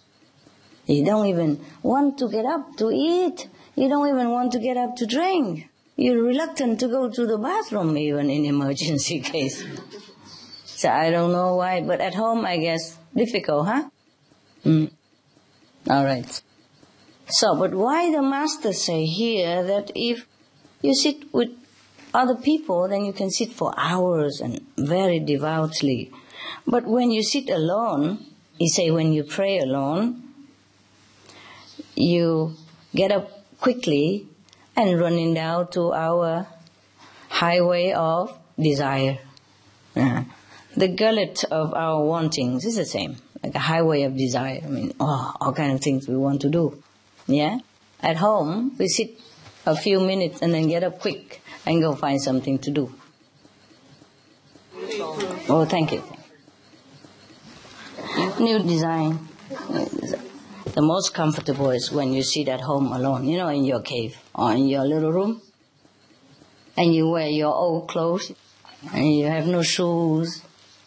You don't even want to get up to eat. You don't even want to get up to drink. You're reluctant to go to the bathroom even in emergency case. So I don't know why, but at home I guess difficult, All right. So, but why the Master say here that if you sit with other people, then you can sit for hours and very devoutly. But when you sit alone, he say when you pray alone, you get up quickly and running down to our highway of desire. The gullet of our wantings is the same, like a highway of desire. All kind of things we want to do. Yeah? At home, we sit a few minutes and then get up quick and go find something to do. Oh, thank you. New design. The most comfortable is when you sit at home alone, in your cave or in your little room. And you wear your old clothes and you have no shoes,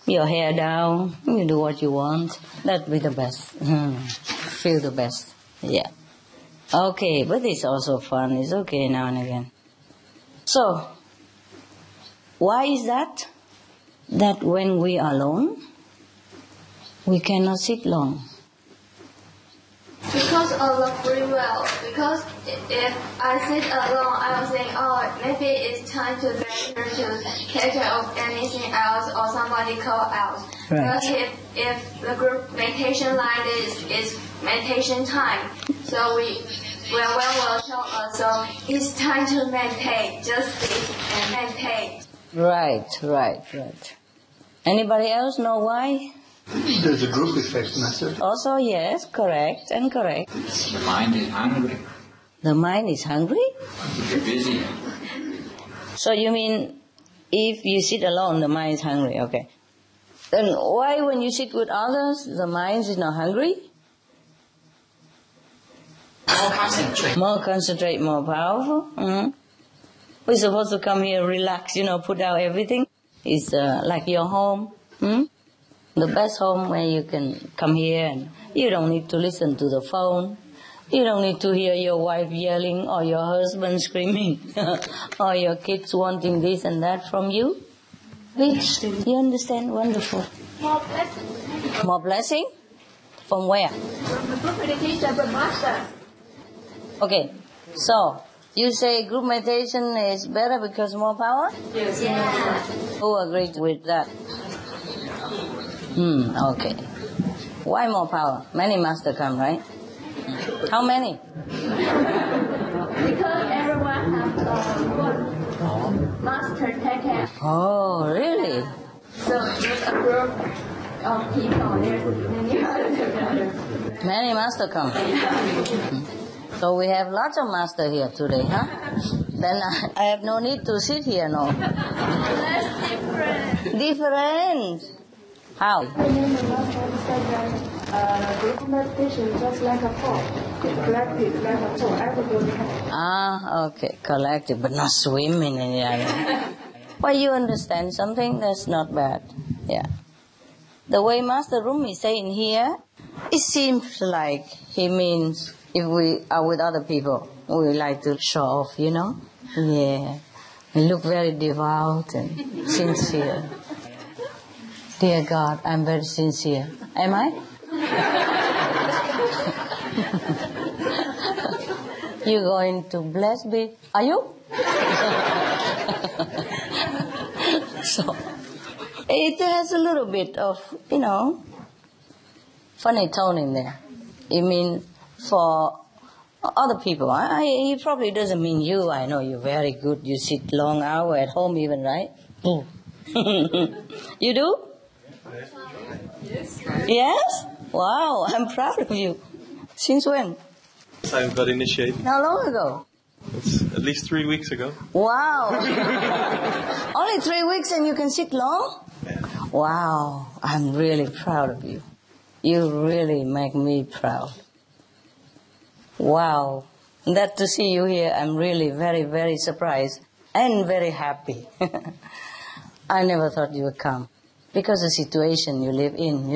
your hair down, you do what you want. That'd be the best. Feel the best. Yeah. Okay, but it's also fun. It's okay now and again. So, why is that? That when we are alone, we cannot sit long. Because of the free will. Because if I sit alone, I will think, oh, maybe it's time to venture to take care of anything else or somebody call else. Right. But if the group meditation like this is meditation time, so we will show us, so it's time to meditate, just sit and meditate. Right. Anybody else know why? There's a group effect, Master. Also, yes, correct. The mind is hungry. The mind is hungry? You're busy. So you mean if you sit alone, the mind is hungry, okay. Then why when you sit with others, the mind is not hungry? More concentrate, more powerful. Mm-hmm. We're supposed to come here, relax, put out everything. It's like your home. The best home where you can come here and you don't need to listen to the phone. You don't need to hear your wife yelling or your husband screaming or your kids wanting this and that from you. Which, you understand? Wonderful. More blessing. More blessing? From where? From the group meditation, the master. Okay, so you say group meditation is better because more power? Yes. Yeah. Who agrees with that? Okay. Why more power? Many masters come, right? How many? Because everyone has one master take care. Oh, really? So there's a group of people. There's many masters. Many masters come. So we have lots of masters here today, huh? Then I have no need to sit here, no? That's different. Different? How? Group meditation just like a pot, collective like a pot, everybody has. Okay, collective, but not swimming in the other. Well, you understand something? That's not bad. Yeah. The way Master Rumi is saying here, it seems like he means if we are with other people, we like to show off, Yeah. We look very devout and sincere. Dear God, I'm very sincere. Am I? You going to bless me? Are you? So, it has a little bit of, funny tone in there. You mean for other people. He probably doesn't mean you. I know you're very good. You sit long hour at home even, right? You do? Yes? Wow, I'm proud of you. Since when? I got initiated. How long ago? It's at least 3 weeks ago. Wow. Only 3 weeks and you can sit long? Yeah. Wow, I'm really proud of you. You really make me proud. Wow. That to see you here, I'm really very, very surprised and very happy. I never thought you would come. Because of the situation you live in,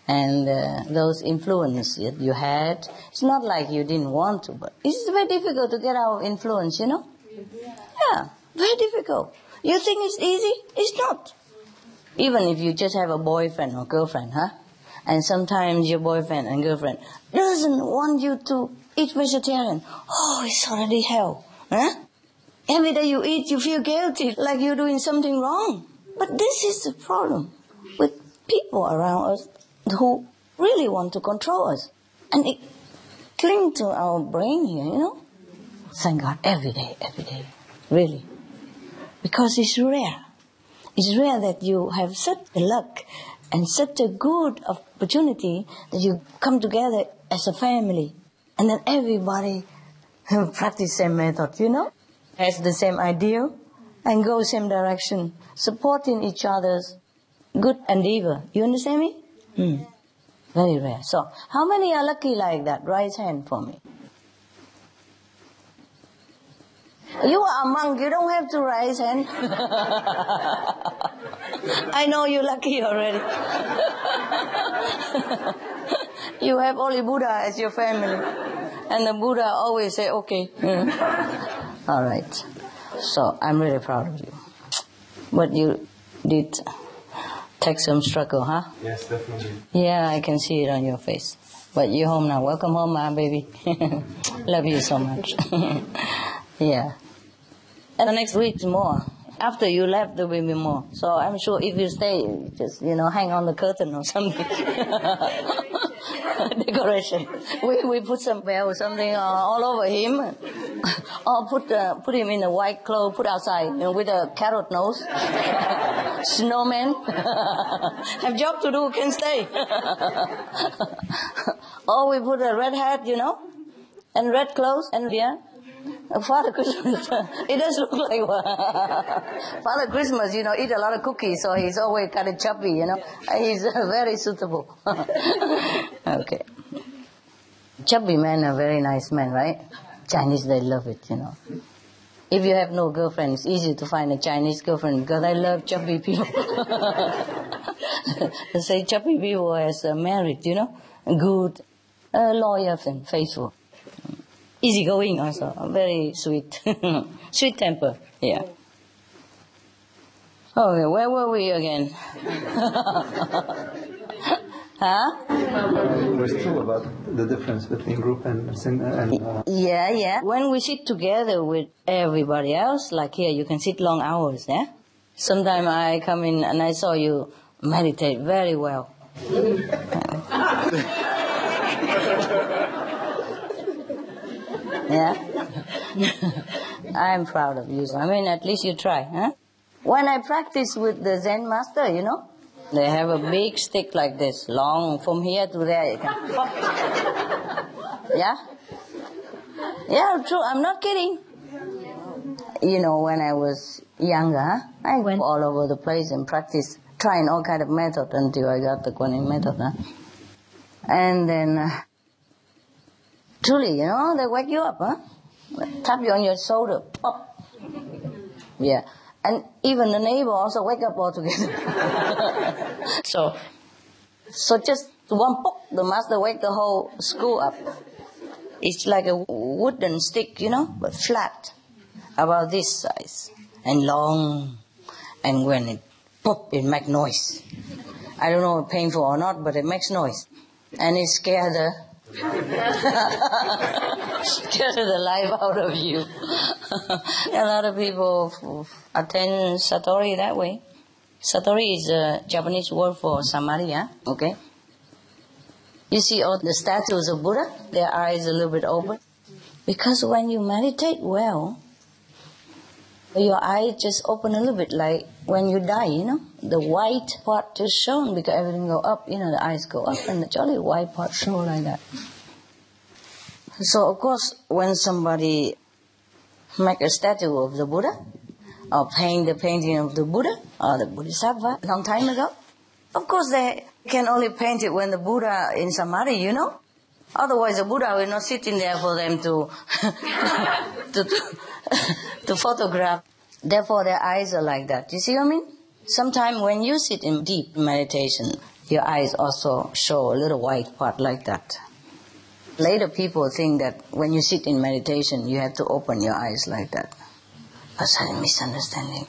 and those influences that you had. It's not like you didn't want to, but it's very difficult to get out of influence, Yeah, very difficult. You think it's easy? It's not. Even if you just have a boyfriend or girlfriend, and sometimes your boyfriend and girlfriend doesn't want you to eat vegetarian. Oh, it's already hell. Every day you eat, you feel guilty, like you're doing something wrong. But this is the problem with people around us who really want to control us. And it clings to our brain here, Thank God, every day, really. Because it's rare. It's rare that you have such a luck and such a good opportunity that you come together as a family. And then everybody practice the same method, has the same idea and go same direction, supporting each other's good endeavor. You understand me? Very rare. So, how many are lucky like that? Raise hand for me. You are a monk, you don't have to raise hand. I know you're lucky already. You have only Buddha as your family. And the Buddha always say, okay. All right. So I'm really proud of you. But you did take some struggle, huh? Yes, definitely. Yeah, I can see it on your face. But you're home now. Welcome home, my baby. Love you so much. Yeah. And the next week more. After you left, there will be more. So I'm sure if you stay, just, hang on the curtain or something. Decoration. We put some bell or something all over him. Or put him in a white clothes, put outside, with a carrot nose. Snowman. Have job to do, can stay. Or we put a red hat, and red clothes, and Father Christmas. It does look like Father Christmas, eat a lot of cookies, so he's always kind of chubby, He's very suitable. Okay. Chubby men are very nice men, right? Chinese, they love it, If you have no girlfriend, it's easy to find a Chinese girlfriend because I love chubby people. They say chubby people as married, good, loyal and faithful. Easygoing also, very sweet. Sweet temper, yeah. Okay, where were we again? Huh? We're still about the difference between group and Yeah. When we sit together with everybody else, like here, you can sit long hours, yeah? Sometimes I come in and I saw you meditate very well. Yeah? I'm proud of you. At least you try, huh? When I practice with the Zen master, they have a big stick like this, long from here to there. You can pop. Yeah? Yeah, true. I'm not kidding. When I was younger, I went all over the place and practiced, trying all kind of method until I got the Guanyin method, huh? And then, truly, they wake you up, huh? Tap you on your shoulder, pop. Yeah. And even the neighbor also wake up all together. So just one pop, the master wake the whole school up. It's like a wooden stick, but flat, about this size, and long. And when it pop, it makes noise. I don't know if it's painful or not, but it makes noise. And it scares the life out of you. A lot of people attend Satori that way. Satori is a Japanese word for samadhi, huh? Okay? You see all the statues of Buddha, their eyes a little bit open. Because when you meditate well, your eyes just open a little bit, like when you die, the white part is shown because everything go up, the eyes go up and the jolly white part show like that. So of course, when somebody make a statue of the Buddha, or paint the painting of the Buddha, or the Bodhisattva, long time ago, of course they can only paint it when the Buddha in Samadhi, Otherwise the Buddha will not sit in there for them to to photograph. Therefore their eyes are like that. You see what I mean? Sometimes when you sit in deep meditation, your eyes also show a little white part like that. Later people think that when you sit in meditation, you have to open your eyes like that. That's a misunderstanding.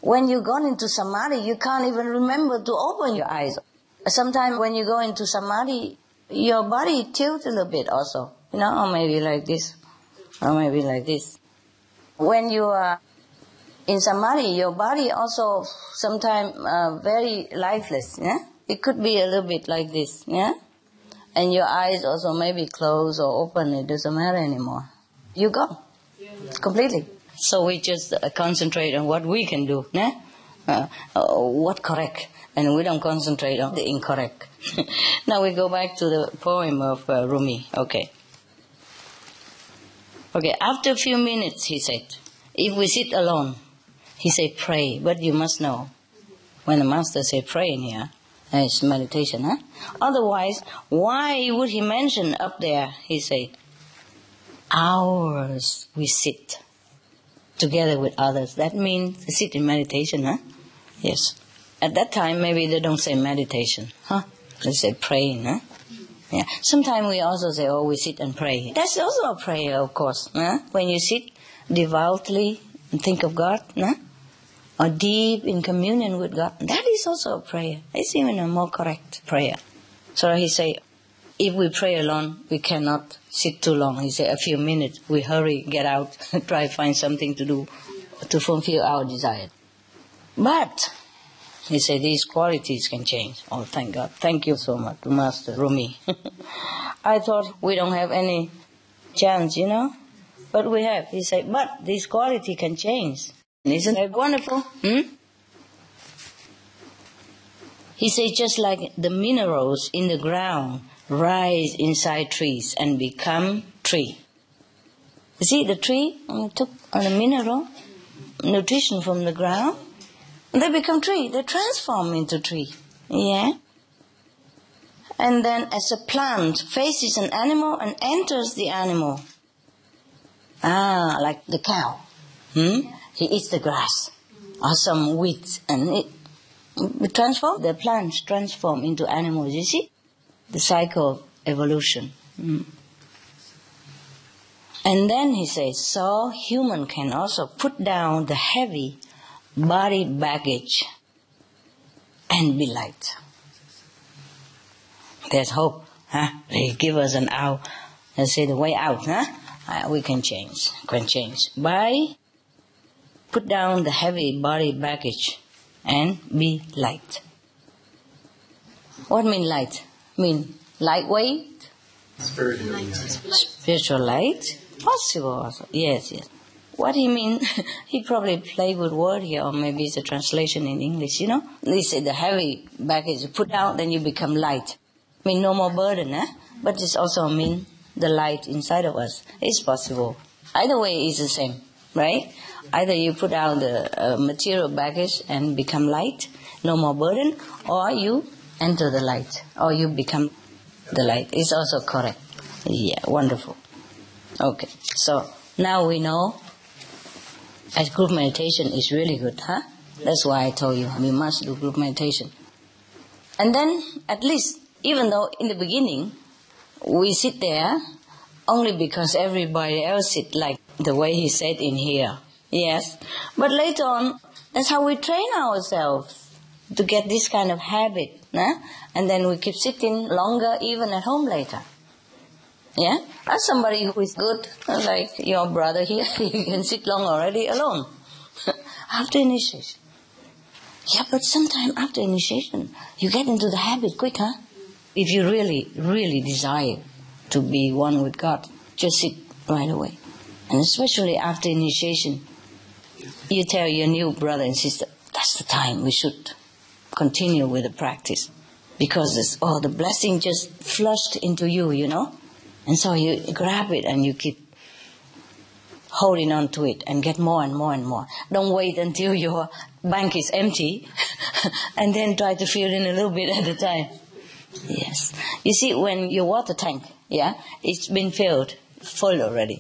When you go into Samadhi, you can't even remember to open your eyes. Sometimes when you go into Samadhi, your body tilts a little bit also. Or maybe like this, or maybe like this. When you are in Samadhi, your body also sometimes very lifeless. Yeah? It could be a little bit like this. Yeah? And your eyes also maybe closed or open. It doesn't matter anymore. You go. Completely. So we just concentrate on what we can do. Yeah? What correct. And we don't concentrate on the incorrect. Now we go back to the poem of Rumi. Okay, after a few minutes, he said, if we sit alone, he said, pray. But you must know, when the master said pray in here, it's meditation, huh? Otherwise, why would he mention up there, he said, hours we sit together with others. That means sit in meditation, huh? Yes. At that time, maybe they don't say meditation, huh? They say praying, huh? Yeah. Sometimes we also say, oh, we sit and pray. That's also a prayer, of course. When you sit devoutly and think of God, or deep in communion with God, that is also a prayer. It's even a more correct prayer. So he say, if we pray alone, we cannot sit too long. He say, a few minutes, we hurry, get out, try to find something to do to fulfill our desire. But he said these qualities can change. Oh, thank God. Thank you so much, Master Rumi. I thought we don't have any chance, But we have. He said, but this quality can change. Isn't that wonderful? He said, just like the minerals in the ground rise inside trees and become tree. You see, the tree took on a mineral, nutrition from the ground, and they become tree. They transform into tree. Yeah? And then as a plant faces an animal and enters the animal. Like the cow. He eats the grass or some weeds, and it transforms. The plants transform into animals. You see? The cycle of evolution. And then he says, so human can also put down the heavy body baggage and be light. There's hope. He give us an out. Let's say the way out. We can change. By put down the heavy body baggage and be light. What mean light? Mean lightweight? Spiritual light? Possible also. Yes. What he mean? He probably played with word here, or maybe it's a translation in English, They say the heavy baggage, put down, then you become light. Mean no more burden, But it also mean the light inside of us. It's possible. Either way is the same, right? Either you put down the material baggage and become light, no more burden, or you enter the light, or you become the light. It's also correct. Yeah, wonderful. Okay, so now we know as group meditation is really good, That's why I told you we must do group meditation. And then, at least, even though in the beginning we sit there only because everybody else sit like the way he said in here. Yes, but later on, that's how we train ourselves to get this kind of habit, and then we keep sitting longer even at home later. Yeah, as somebody who is good, like your brother here, you can sit long already alone after initiation. Yeah, but sometime after initiation, you get into the habit quick, If you really, really desire to be one with God, just sit right away. And especially after initiation, you tell your new brother and sister, that's the time we should continue with the practice. Because the blessing just flushed into you, And so you grab it and you keep holding on to it and get more and more and more. Don't wait until your bank is empty and then try to fill in a little bit at a time. Yes. You see, when your water tank, it's been filled full already,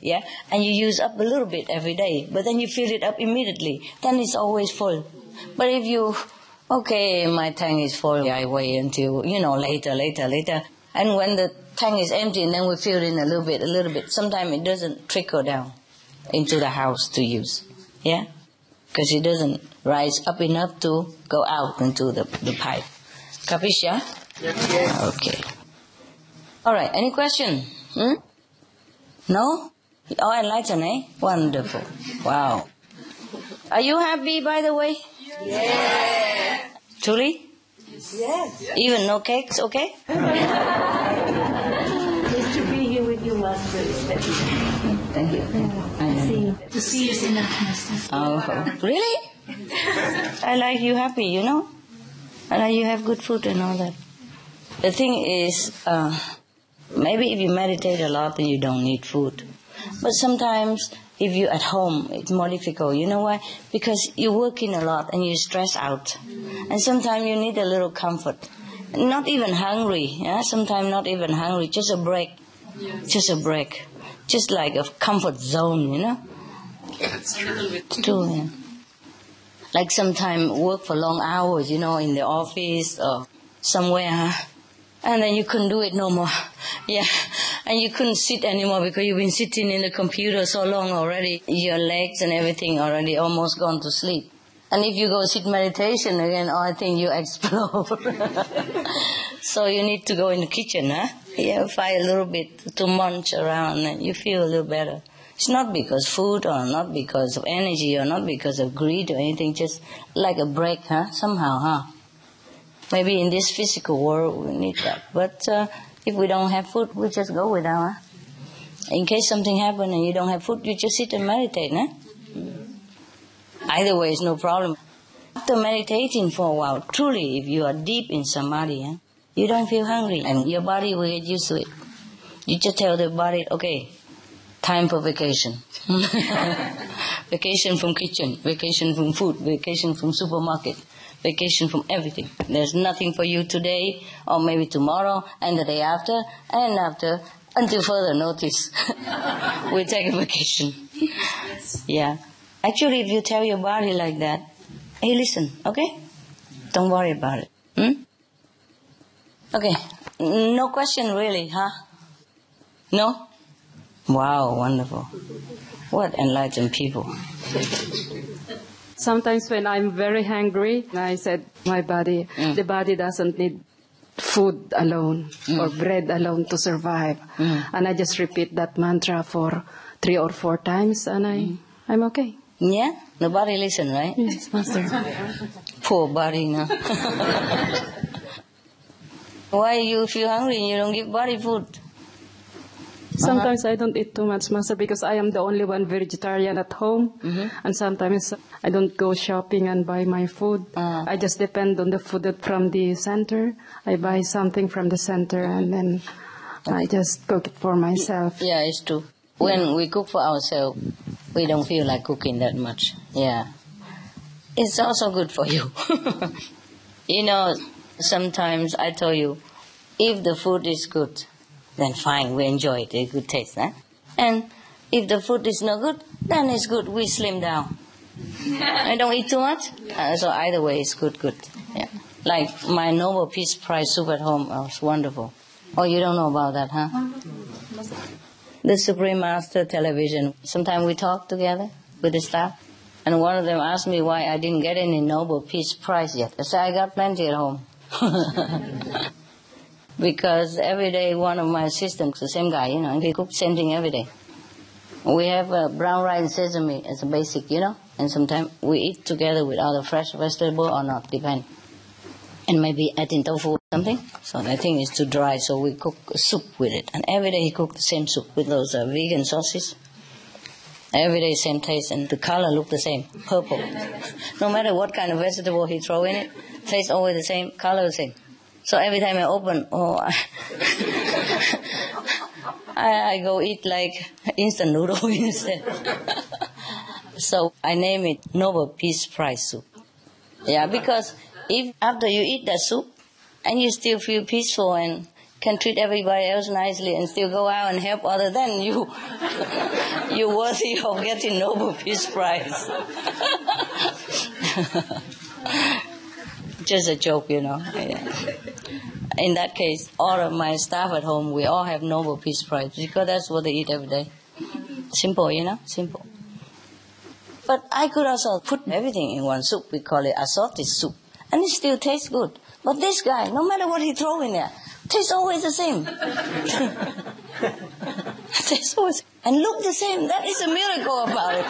and you use up a little bit every day, but then you fill it up immediately, then it's always full. But if you, my tank is full, I wait until, later, and when the tank is empty, and then we fill in a little bit, sometimes it doesn't trickle down into the house to use, because it doesn't rise up enough to go out into the pipe. Capisce? Yes. Okay. All right, any question? No? Oh, enlightened, Wonderful. Wow. Are you happy, by the way? Yes. Truly? Yes. Even no cakes, okay? Just to be here with you, Master, is Thank you. To see you is enough, Master. Oh, really? I like you happy, I like you have good food and all that. The thing is, maybe if you meditate a lot, then you don't need food. But sometimes, if you're at home, it's more difficult. You know why? Because you're working a lot and you stress out. And sometimes you need a little comfort. Not even hungry. Sometimes not even hungry. Just a break. Just a break. Just like a comfort zone, That's true. It's true, yeah. Like sometimes work for long hours, in the office or somewhere. And then you couldn't do it no more. Yeah. And you couldn't sit anymore because you've been sitting in the computer so long already. Your legs and everything already almost gone to sleep. And if you go sit meditation again, I think you explode. So you need to go in the kitchen, huh? Yeah, fight a little bit to munch around and you feel a little better. It's not because food or not because of energy or not because of greed or anything, just like a break, huh? Somehow, huh? Maybe in this physical world we need that. But if we don't have food, we just go without, huh? In case something happens and you don't have food, you just sit and meditate, huh? Either way, it's no problem. After meditating for a while, truly, if you are deep in samadhi, huh, you don't feel hungry and your body will get used to it. You just tell the body, okay, time for vacation. Vacation from kitchen, vacation from food, vacation from supermarket, vacation from everything. There's nothing for you today or maybe tomorrow and the day after and after until further notice. We take a vacation. Yeah. Actually, if you tell your body like that, hey, listen, okay? Don't worry about it. Okay. No question really, huh? No? Wow, wonderful. What enlightened people. Sometimes when I'm very hungry, I said, my body, the body doesn't need food alone or bread alone to survive. And I just repeat that mantra for 3 or 4 times and I'm okay. Yeah? The body listen, right? Yes, Master. Poor body now. Why you feel hungry and you don't give body food? Sometimes I don't eat too much, Master, because I am the only one vegetarian at home. And sometimes I don't go shopping and buy my food. I just depend on the food from the center. I buy something from the center and then I just cook it for myself. Yeah, it's true. When we cook for ourselves, we don't feel like cooking that much. Yeah. It's also good for you. You know, sometimes I tell you, if the food is good, then fine, we enjoy it, it's good taste, huh? And if the food is not good, then it's good, we slim down. I don't eat too much, so either way it's good. Yeah. Like my Nobel Peace Prize soup at home was wonderful. Oh, you don't know about that, huh? The Supreme Master television. Sometimes we talk together with the staff, and one of them asked me why I didn't get any Nobel Peace Prize yet. I said, I got plenty at home. Because every day one of my assistants, the same guy, he cooks same thing every day. We have brown rice and sesame as a basic, and sometimes we eat together with other fresh vegetable or not, depend. And maybe adding tofu or something. So I think it's too dry, so we cook a soup with it. And every day he cooked the same soup with those vegan sauces. Every day same taste, and the color look the same, purple. No matter what kind of vegetable he throw in it, taste always the same, color the same. So every time I open, I go eat like instant noodle instead. So I name it Nobel Peace Prize soup. Yeah, because if after you eat that soup and you still feel peaceful and can treat everybody else nicely and still go out and help others, then you're worthy of getting Nobel Peace Prize. Just a joke, Yeah. In that case, all of my staff at home, we all have Nobel Peace Prize because that's what they eat every day. Simple, simple. But I could also put everything in one soup. We call it assorted soup. And it still tastes good. But this guy, no matter what he throw in there, tastes always the same. Tastes always, and look the same. That is a miracle about it.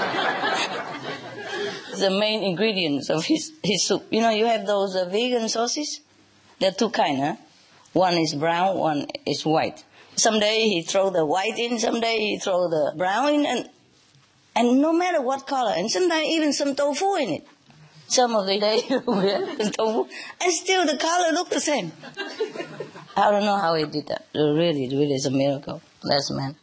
The main ingredients of his soup. You have those vegan sauces. There are 2 kinds, huh? One is brown, one is white. Someday he throw the white in, someday he throw the brown in, and no matter what color, and sometimes even some tofu in it. Some of the day we have tofu, and still the color look the same. I don't know how he did that. Really, it's a miracle. That's man.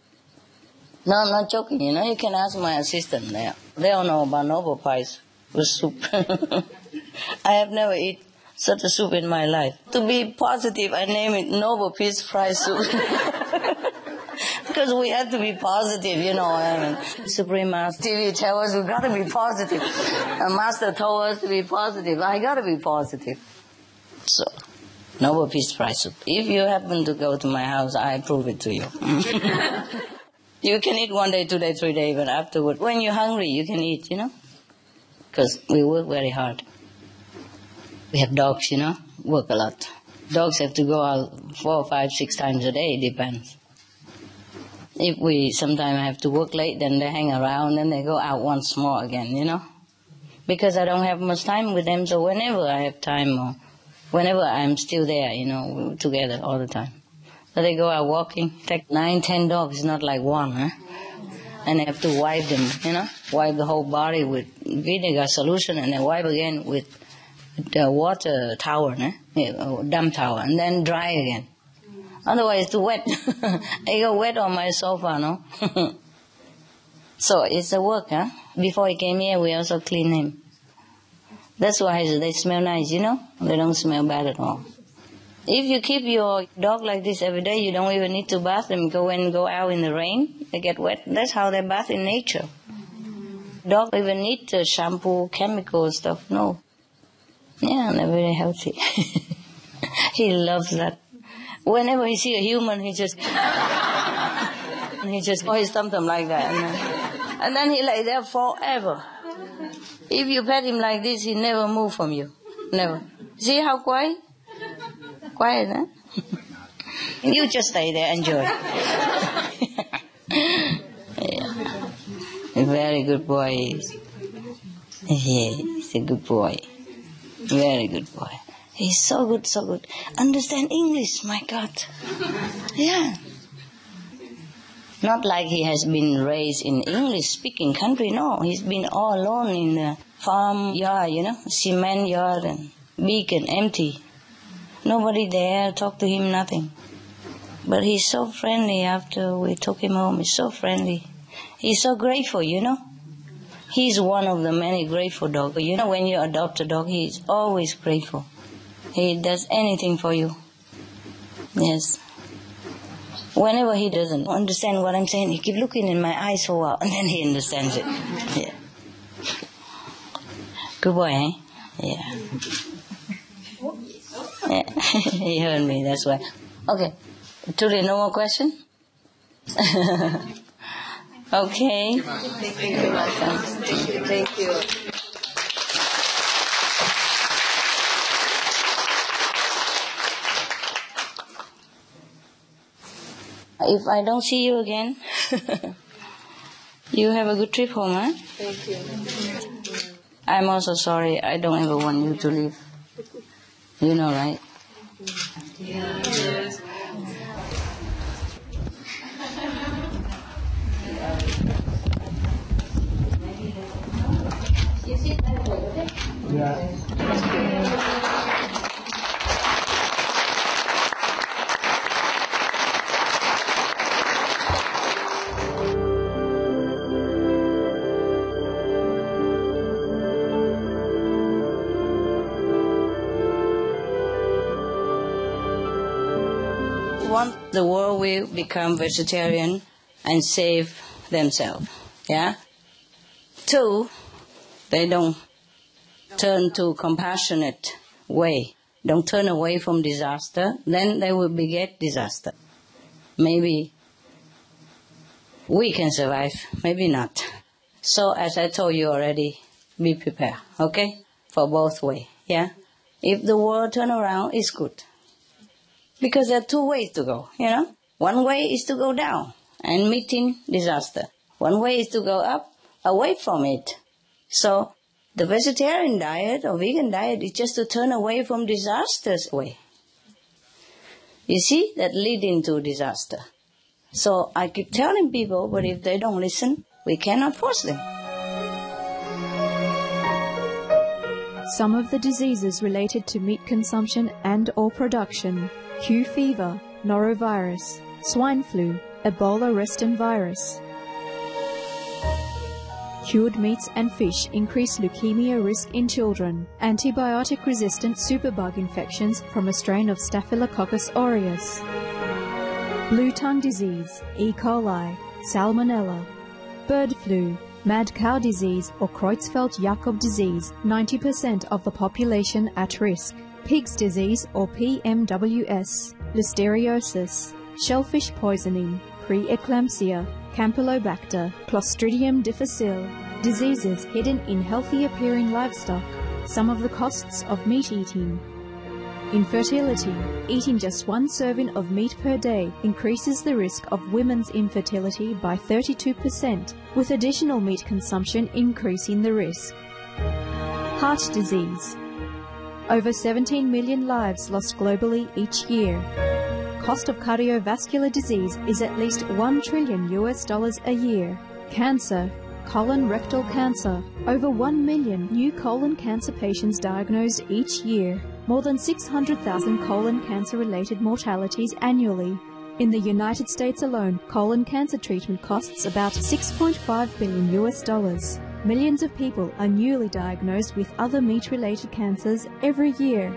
No, I'm not joking. You can ask my assistant there. They don't know about Nobel Prize with soup. I have never eaten such a soup in my life. To be positive, I name it Nobel Peace Prize soup. Because we have to be positive, Supreme Master TV tell us we got to be positive. The Master told us to be positive. I got to be positive. So, Nobel Peace Prize soup. If you happen to go to my house, I prove it to you. You can eat 1 day, 2 day, 3 day, but afterward, when you're hungry, you can eat, because we work very hard. We have dogs, work a lot. Dogs have to go out 4, 5, 6 times a day, depends. If we sometimes have to work late, then they hang around, then they go out once more again, Because I don't have much time with them, so whenever I have time or whenever I'm still there, we're together all the time. So they go out walking, take 9, 10 dogs, not like one, huh? And they have to wipe them, wipe the whole body with vinegar solution, and then wipe again with the water towel, damp towel, and then dry again. Otherwise, it's too wet. I go wet on my sofa, no? So it's a work, huh? Before he came here, we also clean him. That's why they smell nice, They don't smell bad at all. If you keep your dog like this every day, you don't even need to bath them. Go out in the rain, they get wet. That's how they bath in nature. Dog don't even need shampoo, chemical stuff, no. Yeah, they're very healthy. He loves that. Whenever he see a human, he just always something like that. And then he lay there forever. If you pet him like this, he never move from you. Never. See how quiet? Quiet, huh? You just stay there, enjoy. Yeah. A very good boy. Yeah, he's a good boy. Very good boy. He's so good, so good. Understand English, my God. Yeah. Not like he has been raised in English-speaking country, no. He's been all alone in the farm yard, cement yard, and big and empty. Nobody there, talk to him, nothing. But he's so friendly after we took him home. He's so friendly. He's so grateful, He's one of the many grateful dogs. When you adopt a dog, he's always grateful. He does anything for you. Yes. Whenever he doesn't understand what I'm saying, he keeps looking in my eyes for a while, and then he understands it. Yeah. Good boy, eh? Yeah. Yeah. He heard me, that's why. Okay. Today, no more question? Okay. Thank you. You're welcome. Thank you. If I don't see you again, you have a good trip home, huh? Thank you. I'm also sorry. I don't ever want you to leave. You know, right? Yes. One, the world will become vegetarian and save themselves. Yeah? 2, they don't turn to compassionate way. Don't turn away from disaster. Then they will beget disaster. Maybe we can survive, maybe not. So as I told you already, be prepared, okay? For both ways, yeah? If the world turn around, it's good. Because there are 2 ways to go, One way is to go down and meeting disaster. One way is to go up, away from it. So the vegetarian diet or vegan diet is just to turn away from disaster's way. You see, that leading to disaster. So I keep telling people, but if they don't listen, we cannot force them. Some of the diseases related to meat consumption and or production: Q fever, norovirus, swine flu, Ebola resistant virus. Cured meats and fish increase leukemia risk in children. Antibiotic-resistant superbug infections from a strain of Staphylococcus aureus. Blue tongue disease, E. coli, Salmonella. Bird flu, mad cow disease or Creutzfeldt-Jakob disease, 90% of the population at risk. pig's disease or PMWS, listeriosis, shellfish poisoning, preeclampsia, Campylobacter, Clostridium difficile, diseases hidden in healthy-appearing livestock, some of the costs of meat eating. Infertility. Eating just one serving of meat per day increases the risk of women's infertility by 32%, with additional meat consumption increasing the risk. Heart disease. Over 17 million lives lost globally each year. Cost of cardiovascular disease is at least $1 trillion a year. Cancer. Colon rectal cancer. Over 1 million new colon cancer patients diagnosed each year. More than 600,000 colon cancer-related mortalities annually. In the United States alone, colon cancer treatment costs about $6.5 billion. Millions of people are newly diagnosed with other meat-related cancers every year.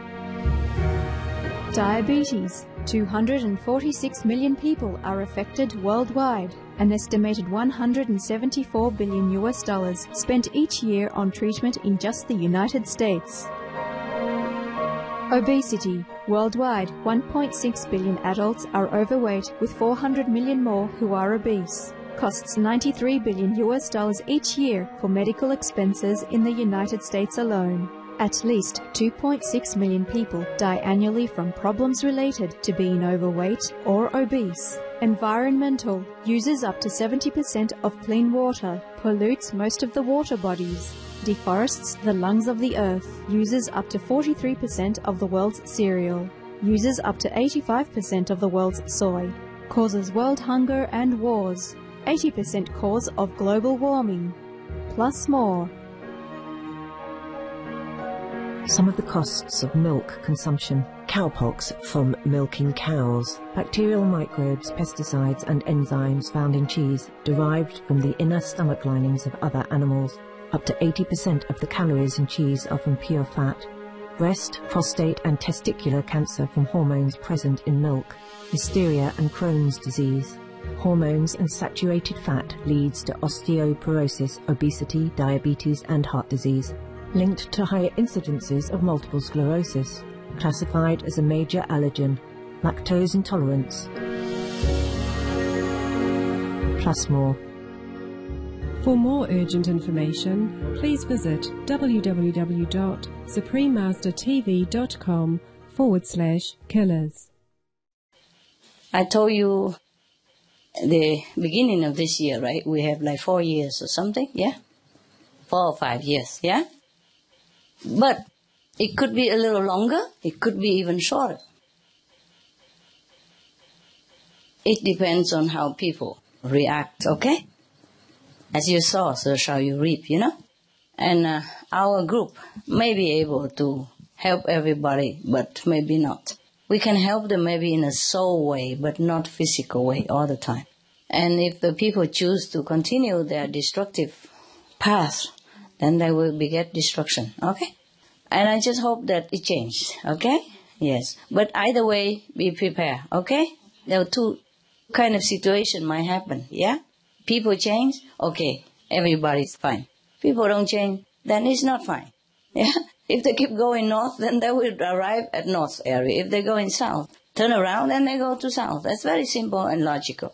Diabetes. 246 million people are affected worldwide. An estimated $174 billion spent each year on treatment in just the United States. Obesity. Worldwide, 1.6 billion adults are overweight, with 400 million more who are obese. Costs $93 billion each year for medical expenses in the United States alone. At least 2.6 million people die annually from problems related to being overweight or obese. Environmental. Uses up to 70% of clean water, pollutes most of the water bodies, deforests the lungs of the earth, uses up to 43% of the world's cereal, uses up to 85% of the world's soy, causes world hunger and wars, 80% cause of global warming, plus more. Some of the costs of milk consumption. Cowpox from milking cows. Bacterial microbes, pesticides and enzymes found in cheese derived from the inner stomach linings of other animals. Up to 80% of the calories in cheese are from pure fat. Breast, prostate and testicular cancer from hormones present in milk. Listeria and Crohn's disease. Hormones and saturated fat leads to osteoporosis, obesity, diabetes and heart disease. Linked to higher incidences of multiple sclerosis, classified as a major allergen, lactose intolerance, plus more. For more urgent information, please visit www.suprememastertv.com/killers. I told you the beginning of this year, right? We have like 4 years or something, yeah? 4 or 5 years, yeah? But it could be a little longer, it could be even shorter. It depends on how people react, okay? As you sow, so shall you reap, you know? And our group may be able to help everybody, but maybe not. We can help them maybe in a soul way, but not physical way all the time. And if the people choose to continue their destructive path, then they will beget destruction, okay? And I just hope that it changes, okay? Yes. But either way, be prepared, okay? There are two kind of situation might happen, yeah? People change, okay, everybody's fine. People don't change, then it's not fine, yeah? If they keep going north, then they will arrive at north area. If they go in south, turn around, then they go to south. That's very simple and logical,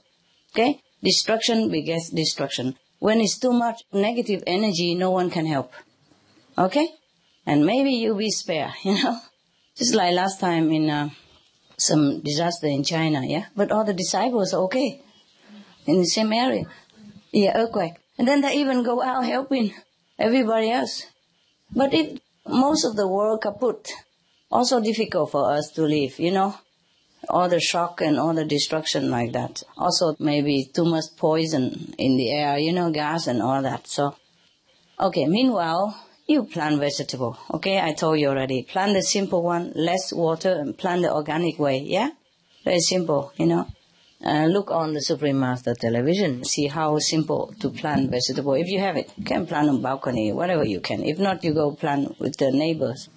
okay? Destruction begets destruction. When it's too much negative energy, no one can help. Okay? And maybe you'll be spared, you know? Just like last time in some disaster in China, yeah? But all the disciples are okay. In the same area. Yeah, earthquake. And then they even go out helping everybody else. But if most of the world kaput, also difficult for us to live, you know? All the shock and all the destruction like that. Also maybe too much poison in the air, you know, gas and all that. So, okay, meanwhile, you plant vegetable, okay? I told you already. Plant the simple one, less water, and plant the organic way, yeah? Very simple, you know? Look on the Supreme Master television. See how simple to plant vegetable. If you have it, you can plant on balcony, whatever you can. If not, you go plant with the neighbors.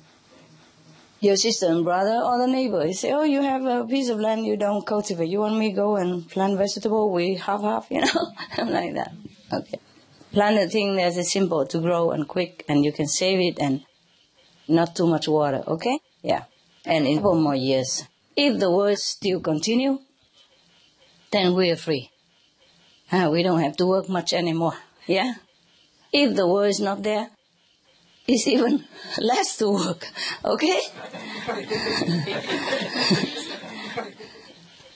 Your sister and brother or the neighbor, you say, oh, you have a piece of land you don't cultivate. You want me to go and plant vegetable? We half, you know? Like that. Okay. Plant a thing that's simple to grow and quick, and you can save it and not too much water, okay? Yeah. And in 4 more years, if the wars still continue, then we are free. We don't have to work much anymore. Yeah? If the war is not there, it's even less to work. Okay?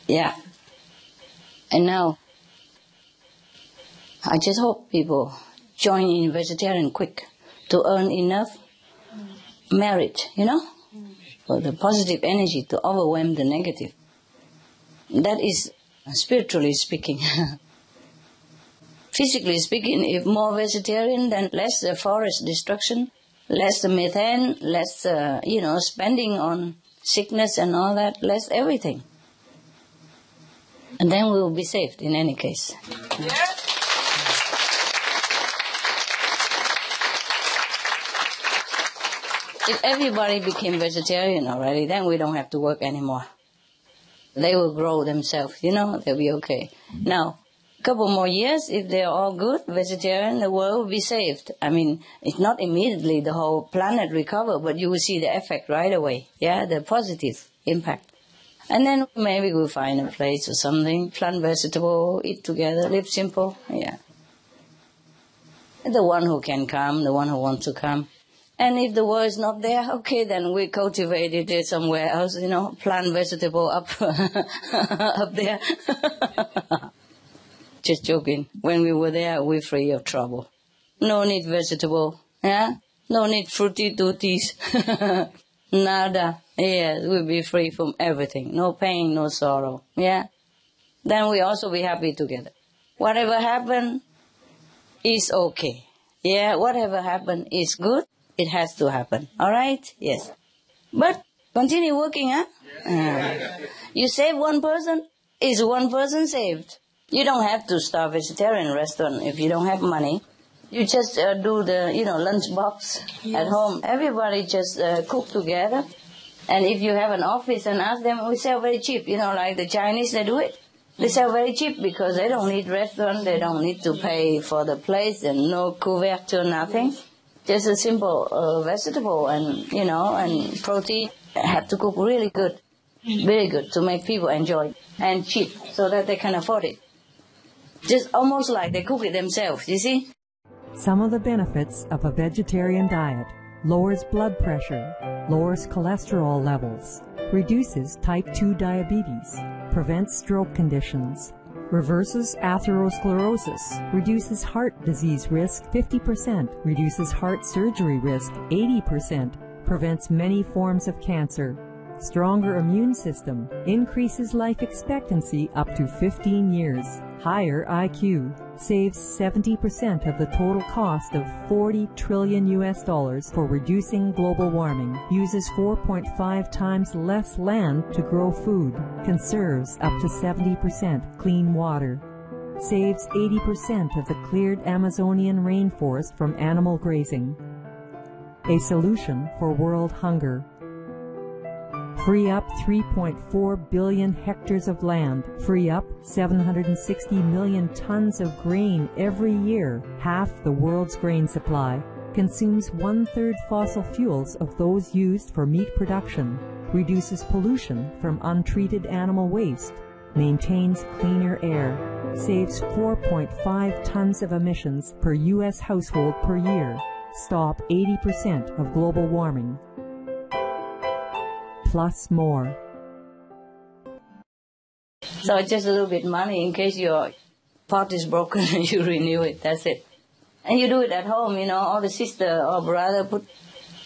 Yeah. And now, I just hope people join in vegetarian quick to earn enough merit, for the positive energy to overwhelm the negative. That is spiritually speaking. Physically speaking, if more vegetarian, then less forest destruction, less methane, less, spending on sickness and all that, less everything. And then we will be saved in any case. Yes. If everybody became vegetarian already, then we don't have to work anymore. They will grow themselves, they'll be okay. Now, a couple more years, if they're all good, vegetarian, the world will be saved. I mean, it's not immediately the whole planet recover, but you will see the effect right away, the positive impact. And then maybe we'll find a place or something, plant vegetable, eat together, live simple, The one who can come, the one who wants to come. And if the war is not there, okay, then we cultivate it somewhere else, plant vegetable up, up there. Just joking. When we were there, we're free of trouble. No need vegetable, No need fruity tooties. Nada. Yes, we'll be free from everything. No pain, no sorrow. Then we also be happy together. Whatever happened is okay. Whatever happened is good. It has to happen. All right? Yes. But continue working, You save one person, is one person saved. You don't have to start vegetarian restaurant if you don't have money. You just do the, lunch box at home. Everybody just cook together. And if you have an office and ask them, we sell very cheap. Like the Chinese, they do it. They sell very cheap because they don't need restaurant. They don't need to pay for the place and no couverture, nothing. Just a simple vegetable and, and protein. Have to cook really good, very good, to make people enjoy, and cheap, so that they can afford it. Just almost like they cook it themselves, you see? Some of the benefits of a vegetarian diet: lowers blood pressure, lowers cholesterol levels, reduces type 2 diabetes, prevents stroke conditions, reverses atherosclerosis, reduces heart disease risk 50%, reduces heart surgery risk 80%, prevents many forms of cancer, stronger immune system, increases life expectancy up to 15 years, higher IQ, saves 70% of the total cost of $40 trillion for reducing global warming, uses 4.5 times less land to grow food, conserves up to 70% clean water, saves 80% of the cleared Amazonian rainforest from animal grazing. A solution for world hunger. Free up 3.4 billion hectares of land. Free up 760 million tons of grain every year, half the world's grain supply. Consumes 1/3 fossil fuels of those used for meat production. Reduces pollution from untreated animal waste. Maintains cleaner air. Saves 4.5 tons of emissions per U.S. household per year. Stop 80% of global warming. Plus more. So just a little bit money in case your pot is broken and you renew it. That's it. And you do it at home, all the sister or brother put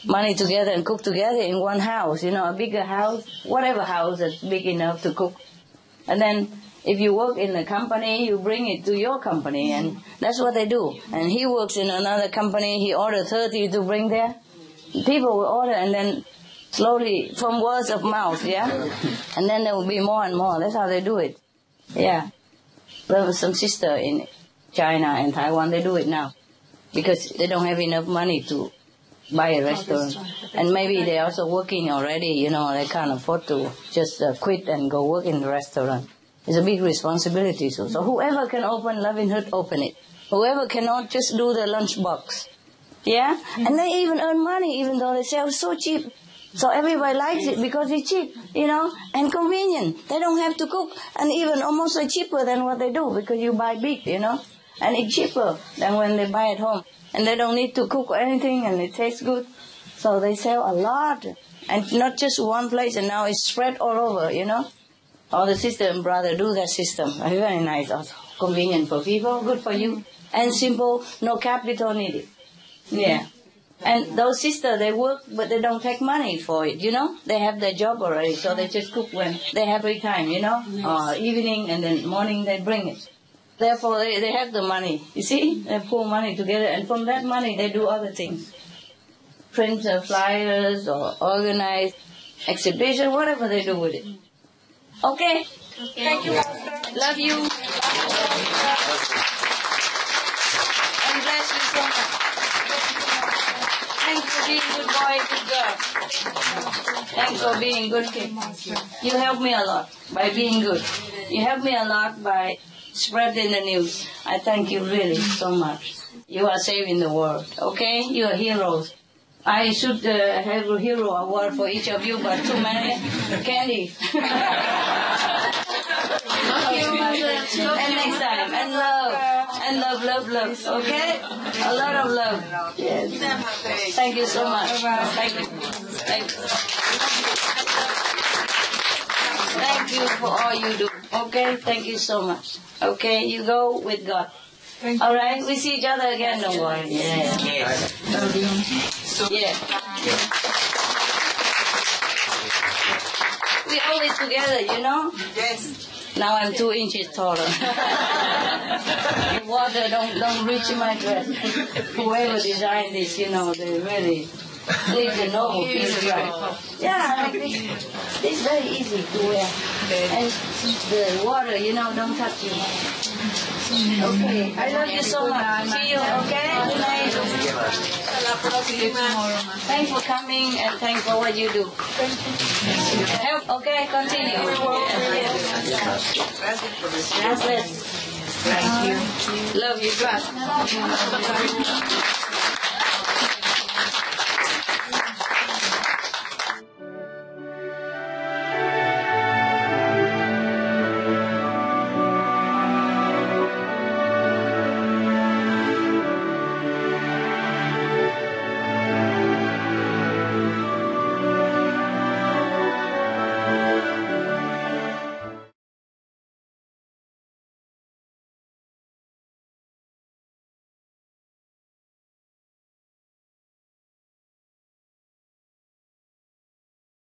money together and cook together in one house, a bigger house, whatever house that's big enough to cook. And then if you work in a company, you bring it to your company, and that's what they do. And he works in another company, he orders 30 to bring there. People will order, and then slowly, from words of mouth, and then there will be more and more. That's how they do it. There was some sister in China and Taiwan, they do it now, because they don't have enough money to buy a restaurant. And maybe they're also working already, they can't afford to just quit and go work in the restaurant. It's a big responsibility. So whoever can open Loving Hut, open it. Whoever cannot, just do the lunch box. And they even earn money, even though they sell so cheap. So everybody likes it because it's cheap, and convenient. They don't have to cook, and even almost cheaper than what they do because you buy big, and it's cheaper than when they buy at home. And they don't need to cook or anything, and it tastes good. So they sell a lot, and not just one place, and now it's spread all over, All the sister and brother do that system. Very nice, also convenient for people, good for you, and simple, no capital needed. Yeah. And those sisters, they work, but they don't take money for it, They have their job already, so they just cook when they have free time, or evening, and then morning they bring it. Therefore, they have the money, you see? They pull money together, and from that money, they do other things. Print flyers, or organize exhibition, whatever they do with it. Okay? Thank you, Master. Love you. And bless you so much. Thanks for being good boy, good girl. Thanks for being good kid. You help me a lot by being good. You help me a lot by spreading the news. I thank you really so much. You are saving the world, okay? You are heroes. I should have a hero award for each of you, but too many candy. And next time, and love, okay? A lot of love. Yes. Thank you so much. Thank you. Thank you for all you do. Okay? Thank you so much. Okay? You go with God. All right? We see each other again, don't worry. Yeah. Yeah. We always together, Yes. Now I'm 2 inches taller. The water don't reach my dress. Whoever designed this, they really need to know piece right. Yeah, like this. It's very easy to wear. And the water, don't touch you. Okay, I love you so much. See you, okay? Good night. Thanks for coming and thanks for what you do. Help, okay? Continue. Gracias. Thank you. Love you.